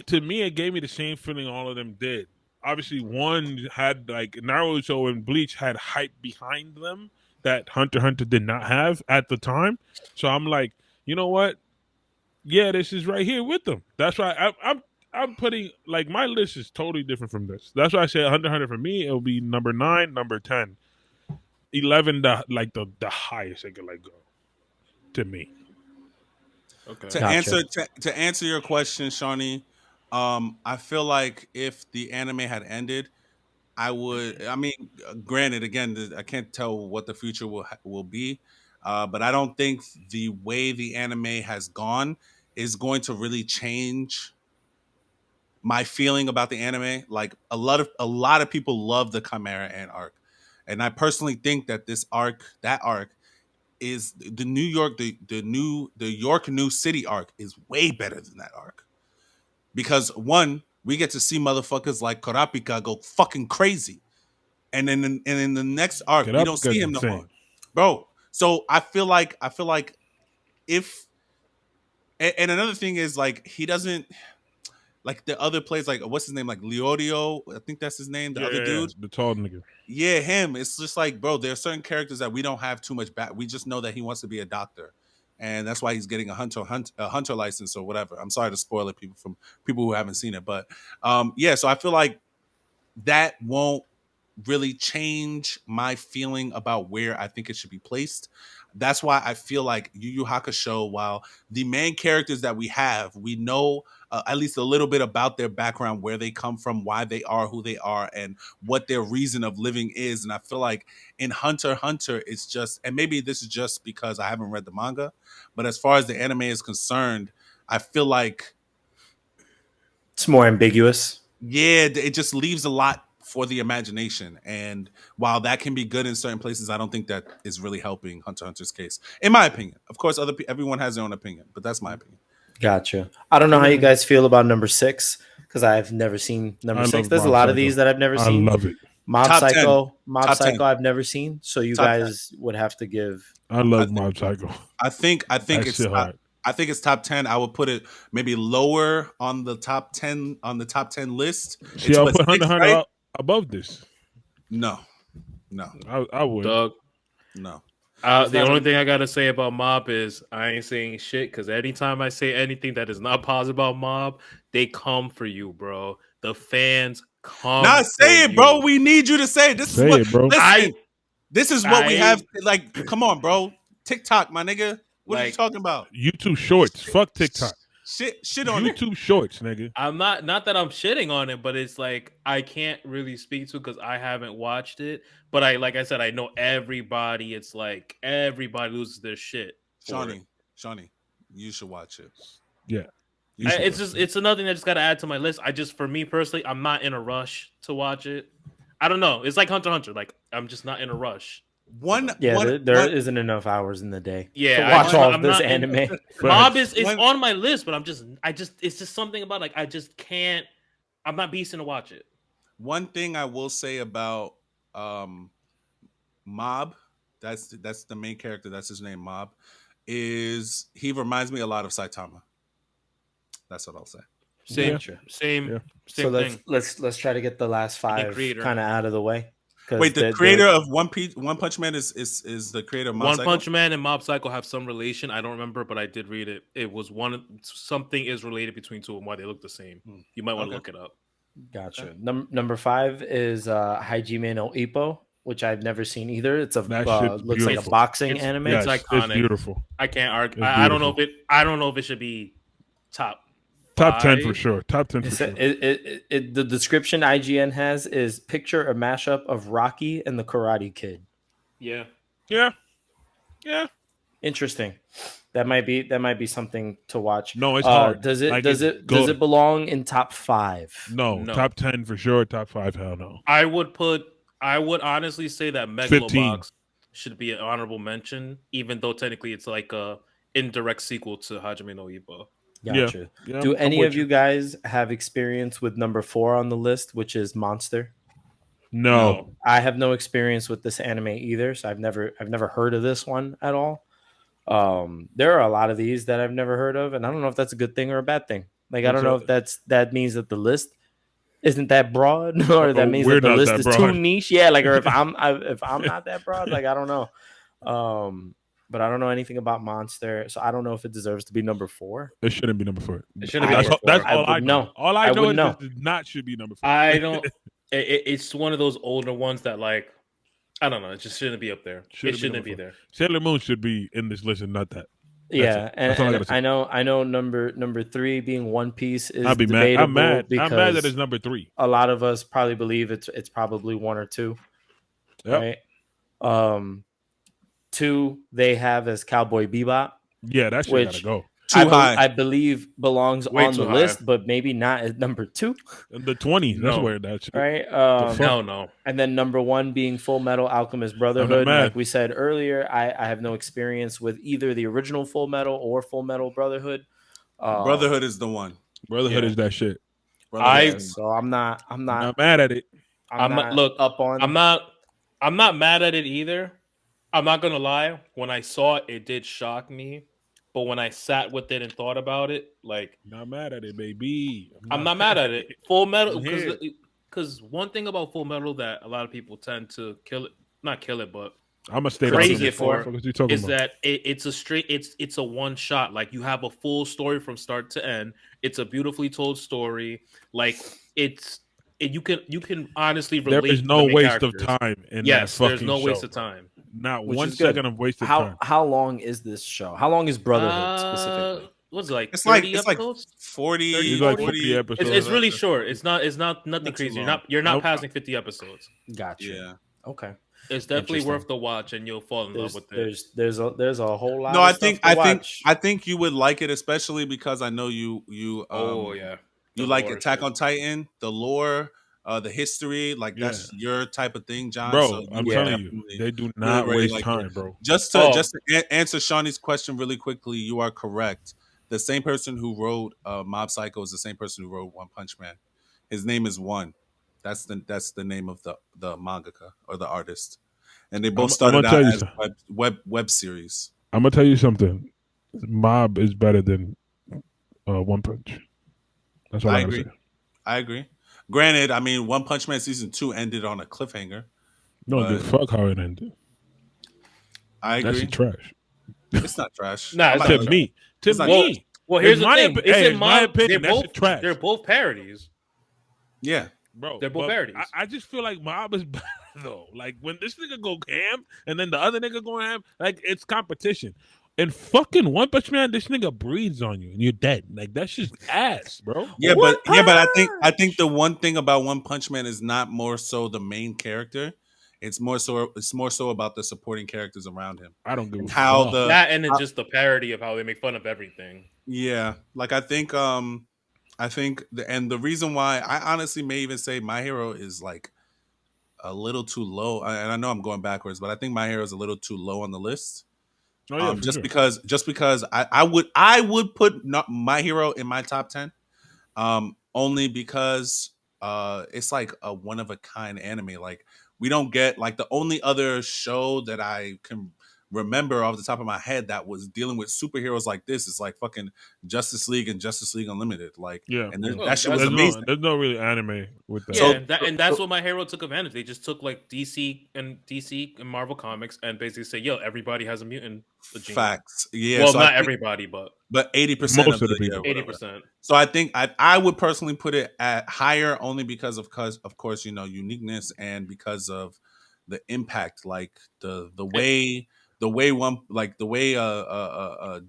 to me, it gave me the same feeling all of them did. Obviously, one had like Naruto and Bleach had hype behind them that Hunter x Hunter did not have at the time. So I'm like, you know what? Yeah, this is right here with them. That's why I'm putting like my list is totally different from this. That's why I say Hunter x Hunter for me. It'll be number 9, number 10, 11. The highest it could like go to me. Okay. To answer your question, Shawny, I feel like if the anime had ended, I would. I mean, granted, again, I can't tell what the future will be, but I don't think the way the anime has gone is going to really change my feeling about the anime. Like a lot of people love the Chimera Ant arc, and I personally think that that arc is the New York, the York New City arc is way better than that arc because one, we get to see motherfuckers like Kurapika go fucking crazy, and then in the next arc Get we up don't because see him no more, insane. bro. So I feel like if and another thing is like he doesn't like the other plays like what's his name like Leodio, I think that's his name, the other dude. The tall nigga. Yeah, him. It's just like, bro, there are certain characters that we don't have too much back. We just know that he wants to be a doctor, and that's why he's getting a hunter license or whatever. I'm sorry to spoil it, people who haven't seen it, but yeah. So I feel like that won't really change my feeling about where I think it should be placed. That's why I feel like Yu Yu Hakusho, while the main characters that we have, we know at least a little bit about their background, where they come from, why they are who they are, and what their reason of living is. And I feel like in Hunter x Hunter, it's just, and maybe this is just because I haven't read the manga, but as far as the anime is concerned, I feel like It's more ambiguous. yeah, it just leaves a lot for the imagination. And while that can be good in certain places, I don't think that is really helping Hunter x Hunter's case, in my opinion. Of course, everyone has their own opinion, but that's my opinion. Gotcha. I don't know how you guys feel about number 6 because I've never seen number I 6. love There's a Mob lot of Psycho. these that I've never I seen. love it. Mob Top 10. Psycho, Mob Top Psycho, 10. I've never seen. So you Top 10. guys would have to give. I love Mob Psycho. I think That it's shit hard. I think it's top 10. I would put it maybe lower on the top 10 list. See, It's I'll what, put Hunter 6, x Hunter right? above this. No. I would. Doug, No. the only thing I gotta say about Mob is I ain't saying shit because anytime I say anything that is not positive about Mob, they come for you, bro. The fans come. Nah, say for it, bro. you. We need you to say it. This Say is what it, bro. listen. This is what we I- have. Like, come on, bro. TikTok, my nigga. What are you Like, talking about? YouTube Shorts. Fuck TikTok. Shit on it. YouTube Shorts, nigga. I'm not that I'm shitting on it, but it's like I can't really speak to it because I haven't watched it. But like I said, I know everybody. It's like everybody loses their shit. for it. Shawny, you should watch it. Yeah. You should It's watch just it. it's another thing I just got to add to my list. For me personally, I'm not in a rush to watch it. I don't know. It's like Hunter x Hunter. Like I'm just not in a rush. Yeah, there isn't enough hours in the day Yeah, to watch all of I'm this not in- anime. Mob is One- on my list, but it's just something about like I just can't. I'm not beasting to watch it. One thing I will say about Mob, that's the main character. That's his name, Mob. Is he reminds me a lot of Saitama. That's what I'll say. Same, Gotcha. same, Yeah. So same thing. let's try to get the last five creator. kind of out of the way. 'Cause Wait, the they're- creator of One Punch Man is the creator of Mob One Psycho? Punch Man and Mob Psycho have some relation. I don't remember, but I did read it. It was something is related between two of them. Why they look the same? You might want to look it up. Gotcha. Number 5 is Hajime no Ippo, which I've never seen either. It's a That shit's looks like a beautiful. boxing It's- anime. Yes, It's it's iconic. beautiful. I can't argue. It's I don't know beautiful. I don't know if it should be top Top 10 for 5. sure. Top 10 for It's sure. the description IGN has is picture a mashup of Rocky and the Karate Kid. Yeah. Yeah. Yeah. Interesting. That might be something to watch. No, it's hard. Does it Like, does it's it does good. it belong in top 5? No, No. top 10 for sure. Top 5, hell no. I would honestly say that 15. Megalobox should be an honorable mention, even though technically it's like a indirect sequel to Hajime no Ippo. Gotcha. Yeah, Do I'm any with of you guys have experience with number 4 on the list, which is Monster? No. I have no experience with this anime either, so I've never heard of this one at all. There are a lot of these that I've never heard of, and I don't know if that's a good thing or a bad thing. Like I don't know if that means that the list isn't that broad, or that means we're that the not list that is too broad. niche. Yeah, like or if I'm not that broad, like I don't know. But I don't know anything about Monster, so I don't know if it deserves to be number 4. It shouldn't be number 4. It shouldn't be That's number all, that's 4. all I would know. know. All I I know would is know. this does not should be number 4. I don't. It's one of those older ones that like I don't know. It just shouldn't be up there. It shouldn't be there. Sailor Moon should be in this list and not that. Yeah, That's all I and gotta say. I know number 3 being One Piece is I'll be mad. debatable I'm mad. because I'm mad that it's number 3. a lot of us probably believe it's probably 1 or 2. Yep. Right. 2 they have as Cowboy Bebop, Yeah, that shit gotta go. I believe belongs Way on too the high. list, but maybe not at number 2. The 20s. That's No. where that shit. Right. Hell no. And then number 1 being Full Metal Alchemist Brotherhood. mad. Like we said earlier, I have no experience with either the original Full Metal or Full Metal Brotherhood. Brotherhood is the one. Brotherhood is that shit. Brotherhood is- So I'm not I'm not mad at it. I'm not look up on. I'm not mad at it either. I'm not gonna lie. When I saw it, it did shock me. But when I sat with it and thought about it, like Not mad at it, baby. I'm not mad at it. Full Metal, I'm here. because one thing about Full Metal that a lot of people tend to not kill it, but I'm gonna stay Crazy down. for What you talking is about? that it's a straight, it's a one shot. Like you have a full story from start to end. It's a beautifully told story. Like you can honestly relate. There is to no the main waste of characters. time in Yes, that fucking there's no waste show, of time. Not Which 1 is good. second of wasted time. How long is this show? How long is Brotherhood specifically? What's it like? It's like 30 it's like episodes? 40, It's like 40 40 episodes. It's really short. It's not nothing Not too crazy. long. You're not Nope. passing 50 episodes. Gotcha. Yeah. Okay. It's definitely Interesting. worth the watch, and you'll fall in love with it. There's a whole lot. No, of I stuff think to watch. I think you would like it, especially because I know you Oh yeah, you The like lore Attack shit. on Titan, the lore, the history, like that's your type of thing, John. Bro, So I'm you telling you, definitely- they do not really waste like time, it. bro. Just to answer Shawny's question really quickly, you are correct. The same person who wrote Mob Psycho is the same person who wrote One Punch Man. His name is One. That's the name of the mangaka or the artist, and they both I'm started gonna out tell you as something. web series. I'm gonna tell you something. Mob is better than One Punch. That's what I I gotta agree. say. I agree. Granted, I mean, One Punch Man season 2 ended on a cliffhanger. No, But- dude, fuck how it ended. I That agree. shit trash. It's not trash. Nah, I'm it's not To gonna- me, to It's not me. Well, here's In the my thing. opi- It's hey, in in my Mob. opinion, They're that shit trash. They're both parodies. Yeah. Bro, They're both but parodies. I just feel like Mob is better though. Like when this nigga go ham and then the other nigga go ham, like it's competition. And fucking One Punch Man, this nigga breathes on you and you're dead. Like that's just ass, bro. Yeah, but I think the one thing about One Punch Man is not more so the main character. It's more so about the supporting characters around him. I don't give a And how fuck. the That and it's just the parody of how they make fun of everything. yeah, like I think the reason why I honestly may even say My Hero is like a little too low. And I know I'm going backwards, but I think My Hero is a little too low on the list. Oh, yeah, for just sure. because I would put not My Hero in my top 10, only because it's like a one of a kind anime. Like we don't get like the only other show that I can remember off the top of my head that was dealing with superheroes like this. It's like fucking Justice League and Justice League Unlimited. Like, Yeah, and Well, that shit was that's- amazing. there's no really anime with that. Yeah, So- and that's what My Hero took advantage. They just took like DC and Marvel Comics and basically say, "Yo, everybody has a mutant gene." Facts. Yeah. Well, so I not think- everybody, but 80% Most of of the yeah, people. whatever. 80%. So I think I would personally put it at higher only because of course, you know, uniqueness and because of the impact, like the way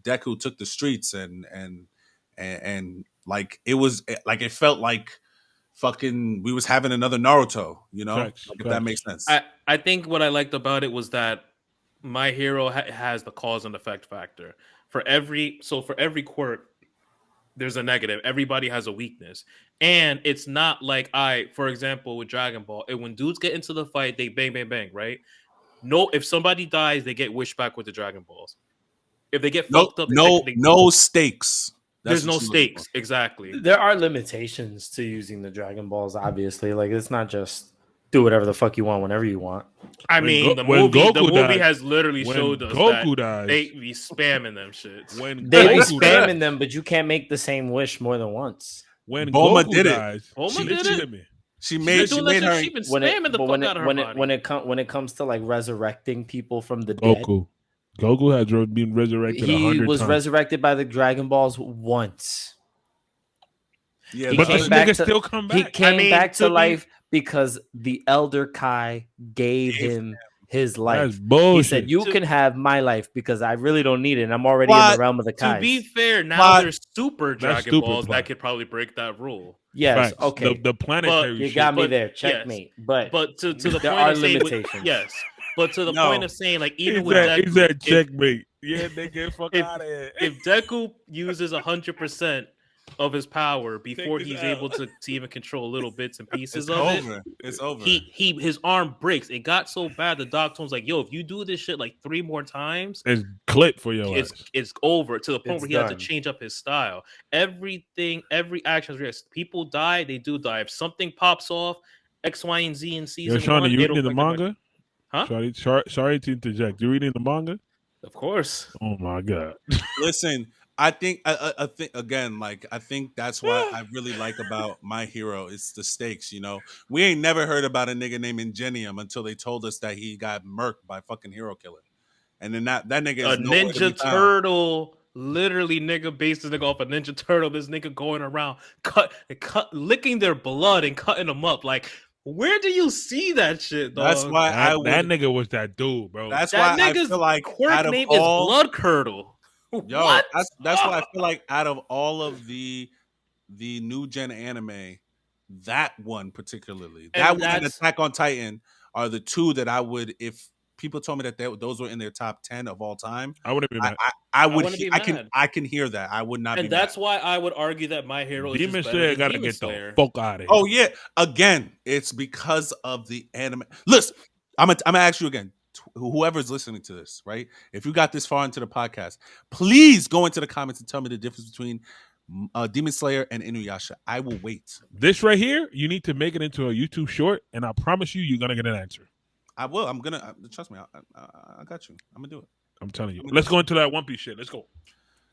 Deku took the streets and like it was like it felt like fucking we was having another Naruto, you know, Facts, like, if that facts. makes sense. I think what I liked about it was that My Hero has the cause and effect factor. For every quirk, there's a negative. Everybody has a weakness. And it's not like for example, with Dragon Ball, when dudes get into the fight, they bang, bang, bang, right? No, if somebody dies, they get wished back with the Dragon Balls. If they get fucked up, no stakes. There's That's no what you're looking stakes. Exactly. There are limitations to using the Dragon Balls, obviously. Like, it's not just do whatever the fuck you want whenever you want. I When mean, the when movie Goku dies- has literally when showed us Goku that dies, they be spamming them shits. when They be Goku spamming dies- them, but you can't make the same wish more than once. when Bulma Goku did it. dies, Bulma she did it? literally- She She's made been she doing that made shit. her She's been When it, spamming the but fuck when out it, of her when body. it when it comes to like resurrecting people from the dead, Goku has been resurrected he 100 was times. resurrected by the Dragon Balls once. yeah, He But came this back nigga to- still come He back. came mean, back to to be- life because the Elder Kai gave him his That's life. bullshit. He said, "You To- can have my life because I really don't need it. And I'm already in But the realm of the To Kais." be fair, now Plot- there's super That's Dragon stupid Balls plot. that could probably break that rule. Yes, Facts. okay. The planetary You shit. got me But- there. yes. Checkmate. But But to the there point are of saying, limitations. yes. But to the No. point of saying, like, He even with said, he Deku, said if- checkmate. Yeah, nigga, fuck if- out of here. if Deku uses 100% of his power before this he's out. able to even control little bits and pieces it's of it, over. It's over. his arm breaks. It got so bad the doctor was like, "Yo, if you do this shit like 3 more times, It's clip for your ass. it's over." To the point It's where he had to done. change up his style. Every action is risk. People die, they do die. If something pops off, X, Y, and Z in Yo, season Shawny, 1, you it'll reading the affect everybody. manga? Huh? Sorry to interject. You reading the manga? Of course. Oh my god. Listen, I think I think again, like I think that's what I really like about My Hero is the stakes. You know, we ain't never heard about a nigga named Ingenium until they told us that he got murked by fucking Hero Killer, and then that nigga is A nowhere to be Ninja found. Turtle. Literally, nigga based this nigga off a Ninja Turtle. This nigga going around licking their blood and cutting them up. Like, where do you see that shit, dog? That's why I That would. nigga was that dude, bro. That's that why I nigga's feel like quirk out of name all, is Blood Curdle. yo, What? that's why I feel like out of all of the new gen anime, that one particularly, And that one and that's- Attack on Titan are the two that I would, if people told me that those were in their top 10 of all time, I wouldn't be mad. I would. wouldn't be I mad. can hear that. I would not. And be that's mad. why I would argue that My Hero is Demon just better Slayer than gotta Demon get Slayer. the fuck out of here. Oh yeah. Again, it's because of the anime. Listen, I'm gonna ask you again. Whoever's listening to this, right? If you got this far into the podcast, please go into the comments and tell me the difference between Demon Slayer and Inuyasha. I will wait. This right here, you need to make it into a YouTube short, and I promise you're gonna get an answer. I will. I'm gonna trust me. I got you. I'm gonna do it. I'm telling you. Let's go into that One Piece shit. Let's go.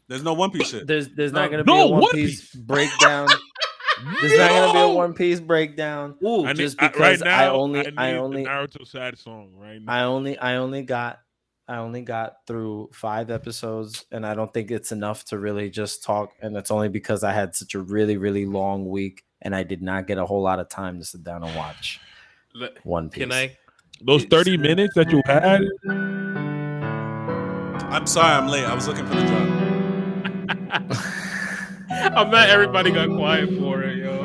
There's no One Piece shit. There's not No, going to be a One One Piece Piece. breakdown. There's not going to be a One Piece breakdown. Ooh, I just need, because right now, I only- need I only- the Naruto sad song right now. I only got through 5 episodes, and I don't think it's enough to really just talk. And it's only because I had such a really, really long week, and I did not get a whole lot of time to sit down and watch One Piece. can I? Those 30 minutes that you had, I'm sorry, I'm late. I was looking for the drop. I'm mad everybody got quiet for it, yo.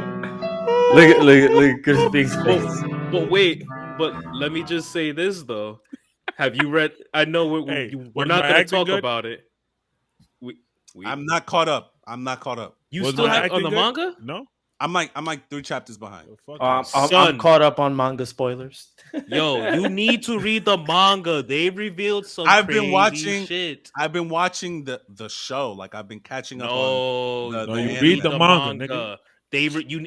Look at Crispin's face. But wait, but let me just say this though. Have you read? I know we're Hey, we're was not my going to acting talk good? about it. We I'm not caught up. you Was still my have on acting the good? manga? No. I'm like 3 chapters behind. Fuck I'm Son. caught up on manga spoilers. Yo, you need to read the manga. They revealed some. I've been crazy watching- shit. I've been watching the show. Like I've been catching up on. No, the- No, the you anime. read the manga, nigga.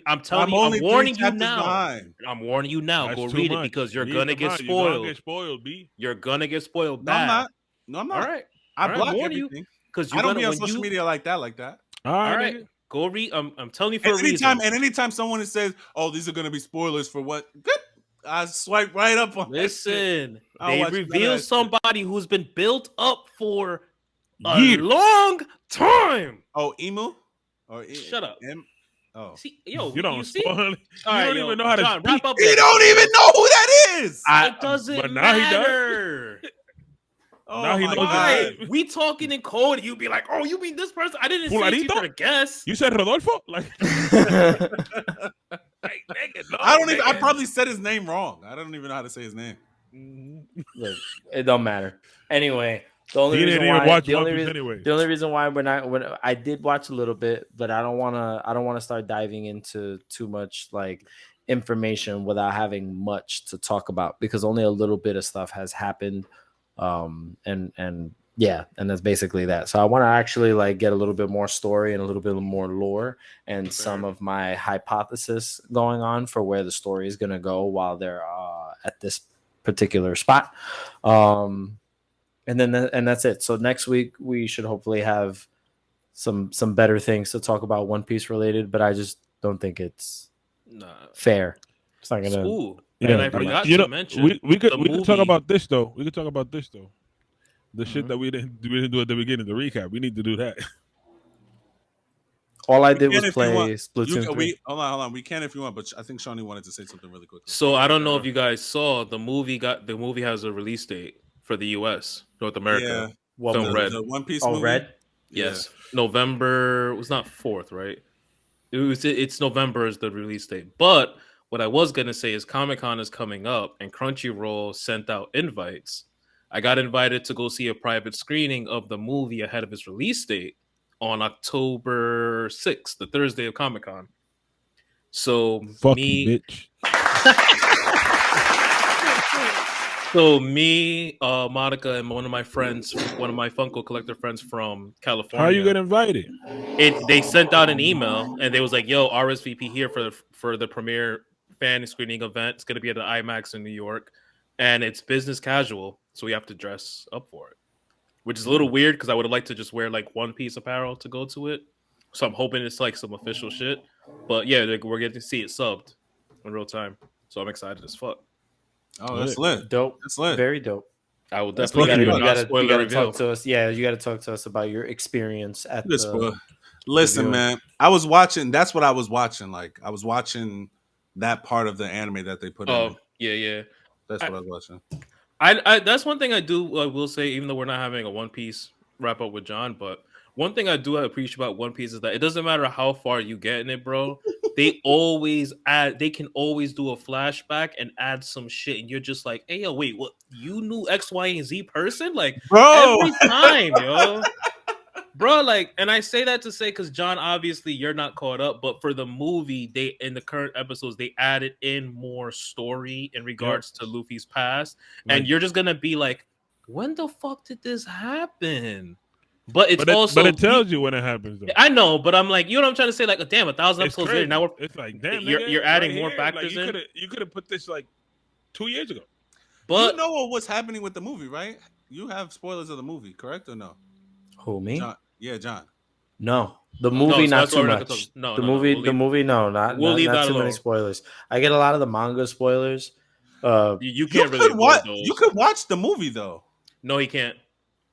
I'm telling you, only I'm 3 warning you chapters now. behind. I'm warning you now. That's Go too read it much. because you're Read gonna the get manga. You're gonna spoiled. get spoiled, B. You're gonna get spoiled No, I'm bad. not. No, I'm All not. right. I All right, block I'm warning you, everything. because I don't be on social media like that. All All right, right, nigga. go read. I'm telling you for a reason. Anytime someone says, "Oh, these are gonna be spoilers for what," I swipe right up on that shit. Listen, I don't they watch none of reveal that shit. somebody who's been built up for a Years. long time. Oh, Emu? Or Shut up. Oh. See, yo, You don't you see? spoil it. You All right, don't yo, even know how to John, speak. wrap up. He the don't episode, even bro. know who that is. It doesn't but now he does. matter. Oh Now he my knows Why? his We talking in code, you be like, "Oh, you mean this person?" I didn't say it to you Fulanito? for a guess. You said Rodolfo? Like, hey, nigga, no, I don't even. I nigga. probably said his name wrong. I don't even know how to say his name. Look, it don't matter. Anyway, the only He reason didn't even why watch the One only Piece reason anyway. the only reason why when I did watch a little bit, but I don't wanna start diving into too much like information without having much to talk about, because only a little bit of stuff has happened. And yeah, and that's basically that. So I want to actually like get a little bit more story and a little bit more lore and some of my hypothesis going on for where the story is going to go while they're at this particular spot. And that's it. So next week we should hopefully have some better things to talk about One Piece related, but I just don't think it's fair. It's not gonna. Ooh, Yeah, and I forgot you to know, mention we could the talk movie. about this though. We could talk about this though. The shit that we didn't do at the beginning, the recap. We need to do that. All I We did can was if you play want. Splatoon 3. Hold on. We can if you want, but I think Shawny wanted to say something really quickly. So I don't know if you guys saw the movie. The movie has a release date for the U.S. North America. What Film movie? Red. The One Piece Oh, movie. Red. Yes, November. It was not 4th, right? It's November is the release date. But what I was gonna say is Comic-Con is coming up, and Crunchyroll sent out invites. I got invited to go see a private screening of the movie ahead of its release date on October 6th, the Thursday of Comic-Con. So Fuck you, bitch. Monica, and one of my Funko collector friends from California. How you get invited? They sent out an email and they was like, "Yo, RSVP here for the premiere fan screening event. It's gonna be at the IMAX in New York, and it's business casual, so we have to dress up for it." Which is a little weird because I would have liked to just wear like one piece apparel to go to it. So I'm hoping it's like some official shit. But yeah, we're getting to see it subbed in real time, so I'm excited as fuck. Oh, that's lit. Dope. That's lit. Very dope. I will That's definitely fucking give you a spoiler you gotta reveal. talk to us. Yeah, you gotta talk to us about your experience at Yes, the. bro. Listen, viewing. man. I was watching. That's what I was watching. Like I was watching that part of the anime that they put in. Oh, yeah. That's what I was watching. I that's one thing I will say, even though we're not having a One Piece wrap up with John, but one thing I do appreciate about One Piece is that it doesn't matter how far you get in it, bro. They can always do a flashback and add some shit, and you're just like, hey, yo, wait, what? You knew X, Y, and Z person? Like, Bro, every time, yo. Bro, like, and I say that to say because John, obviously you're not caught up, but for the movie, they in the current episodes they added in more story in regards to Luffy's past, and you're just gonna be like, when the fuck did this happen? But it tells you when it happens. Though. I know, but I'm like, you know what I'm trying to say? Like, damn, 1,000 It's episodes crazy. later, now It's like, damn, you're adding more here, factors like, in. You could have put this like 2 years ago. But you know what's happening with the movie, right? You have spoilers of the movie, correct or no? Who, me? John. Yeah, John. No, the movie so not that's why too we're not much. gonna talk- no, the no, no, movie, we'll the leave- movie, no, not we'll leave that too many alone. spoilers. I get a lot of the manga spoilers. You can't really avoid those. You could watch the movie though. No, he can't.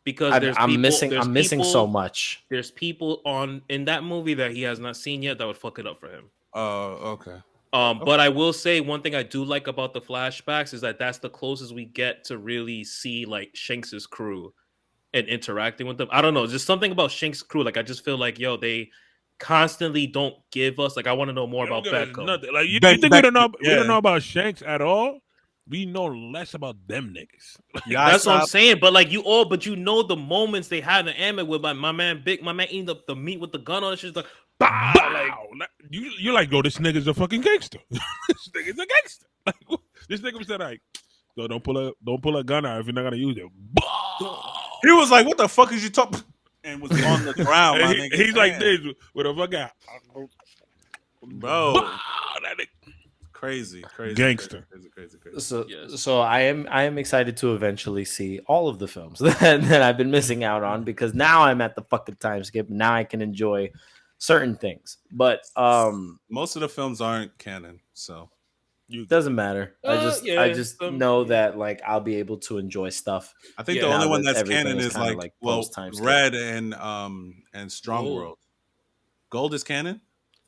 Because I'm missing so much. There's people in that movie that he has not seen yet that would fuck it up for him. Oh, okay. But I will say one thing I do like about the flashbacks is that that's the closest we get to really see like Shanks's crew and interacting with them. I don't know, just something about Shanks' crew. Like I just feel like they constantly don't give us. Like I want to know more about Beckham. Nothing. Like you think we don't know? We don't know about Shanks at all. We know less about them niggas. Yeah, that's what I'm saying. But like you know the moments they had in the anime with my man eating the meat with the gun on it. She's like, bow. Like you like, yo, this nigga's a fucking gangster. This nigga's a gangster. Like this nigga said, like, yo, don't pull a gun out if you're not gonna use it. He was like, what the fuck is you talking? And was on the ground. My nigga. He's like this with a fucking bro. That nigga. Crazy. Gangster. So, Yes. so I am excited to eventually see all of the films that I've been missing out on, because now I'm at the fucking time skip. Now I can enjoy certain things, but Most of the films aren't canon, so doesn't matter. I just know yeah. that like I'll be able to enjoy stuff. I think Yeah. the only Now one that that's everything canon is is kind of like like post time skip. Red and Strong Gold. World. Gold is canon.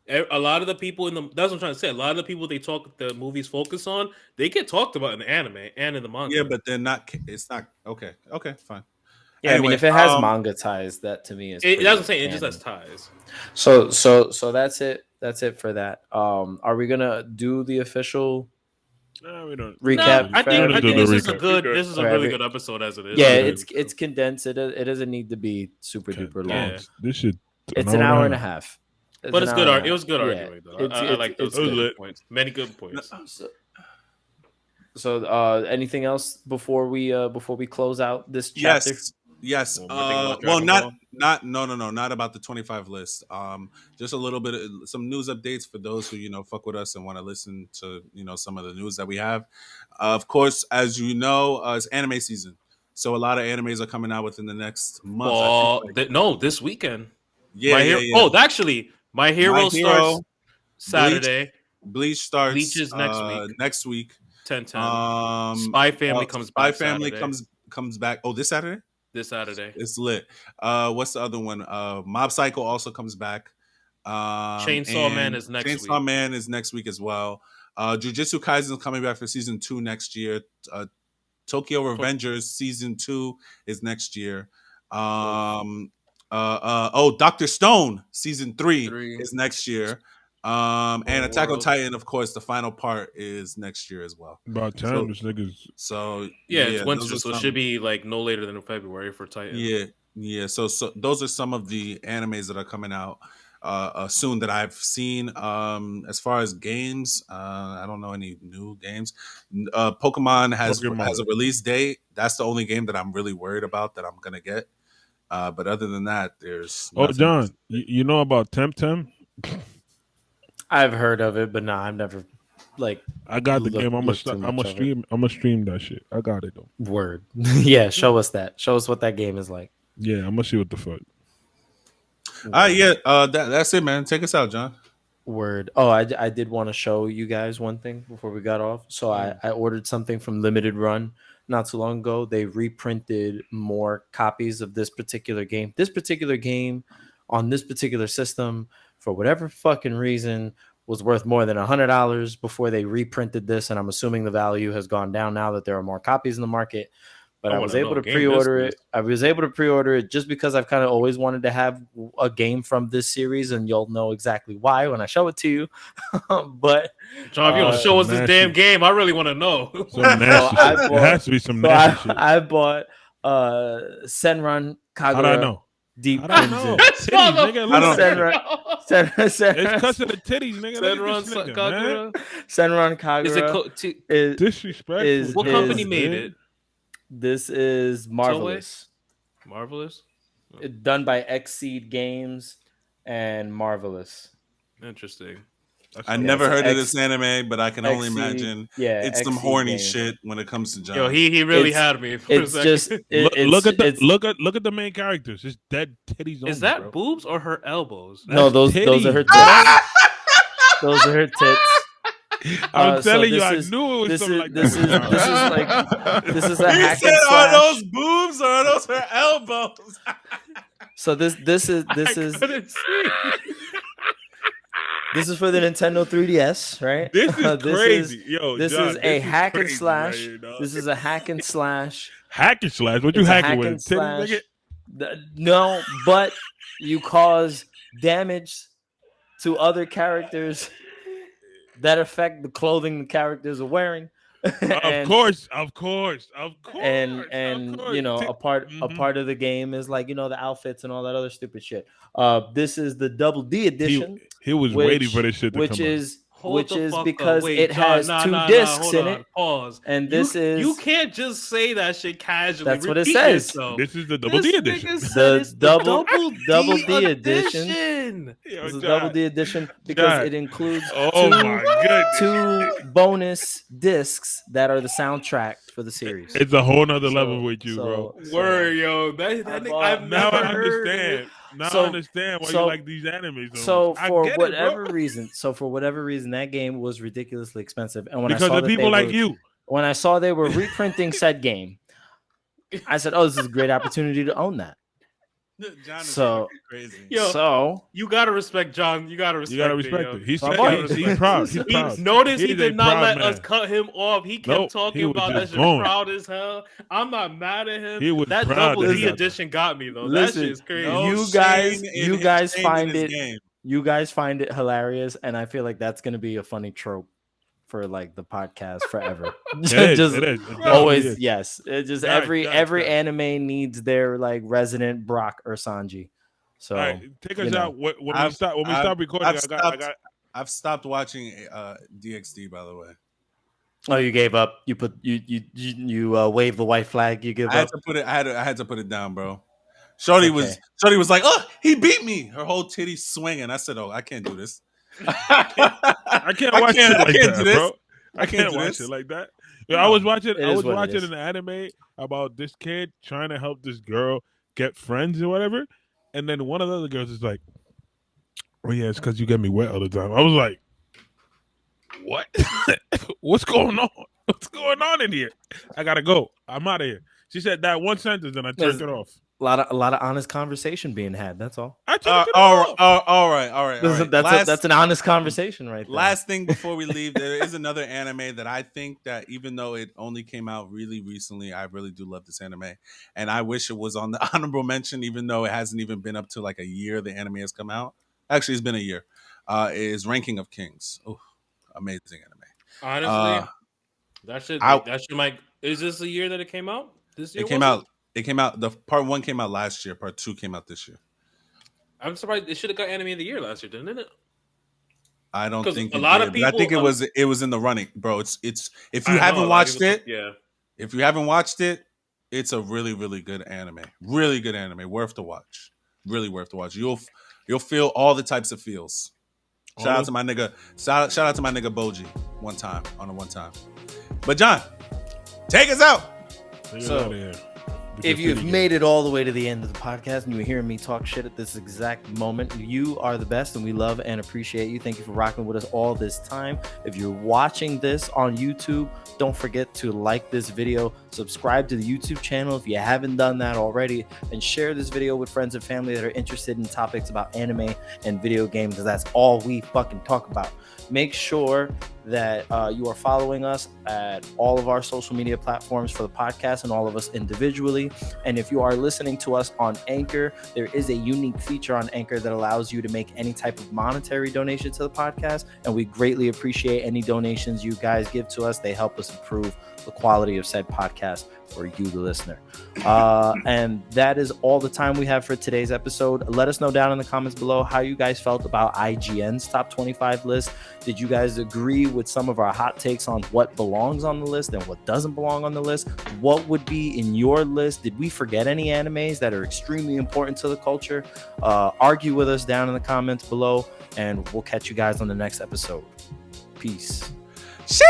A lot of the people in the that's what I'm trying to say. A lot of the people the movies focus on, they get talked about in the anime and in the manga. Yeah, but they're not. It's not okay. Okay, fine. Yeah, I mean, Anyway, if it has manga ties, that to me is That's pretty what I'm saying. It canon. just has ties. So that's it. That's it for that. Are we gonna do the official No, we don't. recap? I for think everything? this is recap. this is a For really every- good episode as it is. Yeah, Okay. it's condensed. It doesn't need to be super Okay, duper long. Yeah. This shit. It's an hour and a half. But it's good. It was good Yeah, arguing though. I like those it's good. good points. Many good points. So, anything else before we close out this chapter? Yes. Well, we're thinking about Well, Dragon not about the 25 list. Just a little bit of some news updates for those who fuck with us and want to listen to some of the news that we have. Of course, as you know, it's anime season, so a lot of animes are coming out within the next month. Well, this weekend. Yeah. Oh, actually, My Hero starts Saturday. Bleach starts. Bleach is next week. Next week. 10/10. Spy Family comes back. Spy Family Saturday. comes back. Oh, this Saturday. This Saturday. It's lit. What's the other one? Mob Psycho also comes back. Chainsaw Man is next week. Chainsaw Man is next week as well. Jujutsu Kaisen is coming back for season 2 next year. Tokyo Revengers season 2 is next year. Dr. Stone season 3 is next year. And Attack on Titan, of course, the final part is next year as well. About time, this niggas. So it's winter, so it should be like no later than February for Titan. Yeah. So those are some of the animes that are coming out soon that I've seen. As far as games, I don't know any new games. Pokemon has a release date. That's the only game that I'm really worried about that I'm gonna get. But other than that, there's nothing. John, you know about Temtem? I've heard of it, but I've never I got the game. I'm gonna stream that shit. I got it though. Word. Yeah, show us that. Show us what that game is like. Yeah, I'm gonna see what the fuck. That's it, man. Take us out, John. Word. Oh, I did want to show you guys one thing before we got off. So I ordered something from Limited Run not too long ago. They reprinted more copies of this particular game. This particular game on this particular system, for whatever fucking reason, was worth more than $100 before they reprinted this, and I'm assuming the value has gone down now that there are more copies in the market. But I was able to pre-order it. I was able to pre-order it just because I've kind of always wanted to have a game from this series, and you'll know exactly why when I show it to you. But John, if you don't show us this damn game, I really want to know. It has to be some nasty shit. I bought Senran Kagura. How do I know? Deep Crimson. Titties, nigga. It's because of the titties, nigga. Senran Kagura is disrespectful. What company made it? This is Marvelous. Marvelous? Done by Xseed Games and Marvelous. Interesting. I never heard of this anime, but I can only imagine it's some horny shit when it comes to John. Yo, he really had me for a second. Just look at the main characters. It's dead titties. Is that boobs or her elbows? No, those are her tits. Those are her tits. I'm telling you, I knew it was something like that. This is a hack and slash. Are those boobs or are those her elbows? So this is this is for the Nintendo 3DS, right? This is crazy. This is a hack and slash. This is a hack and slash. Hack and slash? What you hacking with? Titties, no, but you cause damage to other characters that affect the clothing the characters are wearing. Of course. And you know, a part of the game is like, you know, the outfits and all that other stupid shit. This is the Double D edition. He was waiting for this shit to which come is which the is fuck up. because Wait, it John, has two discs in it. Pause. And this You is can't just say that shit casually. That's what it Repeat says. yourself. This is the double This D nigga edition. said it's the double double D D edition. edition. Yo, This is a John, double D edition because John. it includes Oh my goodness. two bonus discs that are the soundtrack for the series. It's a whole nother level with you, bro. Word, yo. That nigga, I've Now never I heard understand. Now So- I understand why so- you like these animes. So much. I for get it, whatever bro. reason, that game was ridiculously expensive. And when Because I saw of that people they like were, you. when I saw they were reprinting said game, I said, "Oh, this is a great opportunity to own that." John is So- fucking crazy. Yo, So you gotta respect John. You gotta respect. You gotta respect yo. it. He's, So I'm saying- on he's, it. he's proud. He's He- proud. Notice he He's did a not proud let man. us cut him off. He kept Nope, talking he was about that just shit going. proud as hell. I'm not mad at him. He was that proud double that he D got edition got me though. Listen, that shit is crazy. No you shame guys- in you his- guys shame in find his it- game. you guys find it hilarious, and I feel like that's gonna be a funny trope for like the podcast forever. It is. Just It is. It definitely always, is. yes. It just Guys, every guys. anime needs their like resident Brock or Sanji. So All right, take us you know. out. When we I've- stop I've- recording, I've stopped watching DxD, by the way. Oh, you gave up. You put you waved the white flag. You give I had up. to put it. I had to put it down, bro. Shawny was like, "Oh, he beat me." Her whole titty swinging. I said, "Oh, I can't do this. I can't watch it like can't that, do this. bro. I can't can't do watch this. it like that. Yeah, I was watching. It I is was what it watching is. an anime about this kid trying to help this girl get friends or whatever, and then one of the other girls is like, "Oh yeah, it's because you get me wet all the time." I was like, "What? What's going on? What's going on in here? I gotta go. I'm out of here." She said that one sentence, and I turned it off. A lot of honest conversation being had. That's all. I turned it All off. right. That's an honest conversation right there. Last thing before we leave, there is another anime that I think that even though it only came out really recently, I really do love this anime, and I wish it was on the honorable mention, even though it hasn't even been up to like a year. The anime has come out. Actually, it's been a year. Is Ranking of Kings. Oh, amazing anime. Honestly, that should might. Is this the year that it came out? This year It came out. The part 1 came out last year. Part 2 came out this year. I'm surprised it should have got Anime of the Year last year, didn't it? I don't 'Cause think a it lot did, of but I think people- it was in the running, bro. It's if you I know, haven't a lot of watched people- it, yeah. if you haven't watched it, it's a really, really good anime. Really good anime. Worth to watch. Really worth to watch. You'll feel all the types of feels. Shout out to my nigga Boji one time. But John, take us out. Take us So, out of here. If you've made it all the way to the end of the podcast and you're hearing me talk shit at this exact moment, you are the best and we love and appreciate you. Thank you for rocking with us all this time. If you're watching this on YouTube, don't forget to like this video, subscribe to the YouTube channel if you haven't done that already, and share this video with friends and family that are interested in topics about anime and video games, because that's all we fucking talk about. Make sure that you are following us at all of our social media platforms for the podcast and all of us individually. And if you are listening to us on Anchor, there is a unique feature on Anchor that allows you to make any type of monetary donation to the podcast. And we greatly appreciate any donations you guys give to us. They help us improve the quality of said podcast for you, the listener. And that is all the time we have for today's episode. Let us know down in the comments below how you guys felt about IGN's top 25 list. Did you guys agree with some of our hot takes on what belongs on the list and what doesn't belong on the list? What would be in your list? Did we forget any animes that are extremely important to the culture? Argue with us down in the comments below, and we'll catch you guys on the next episode. Peace. Shit!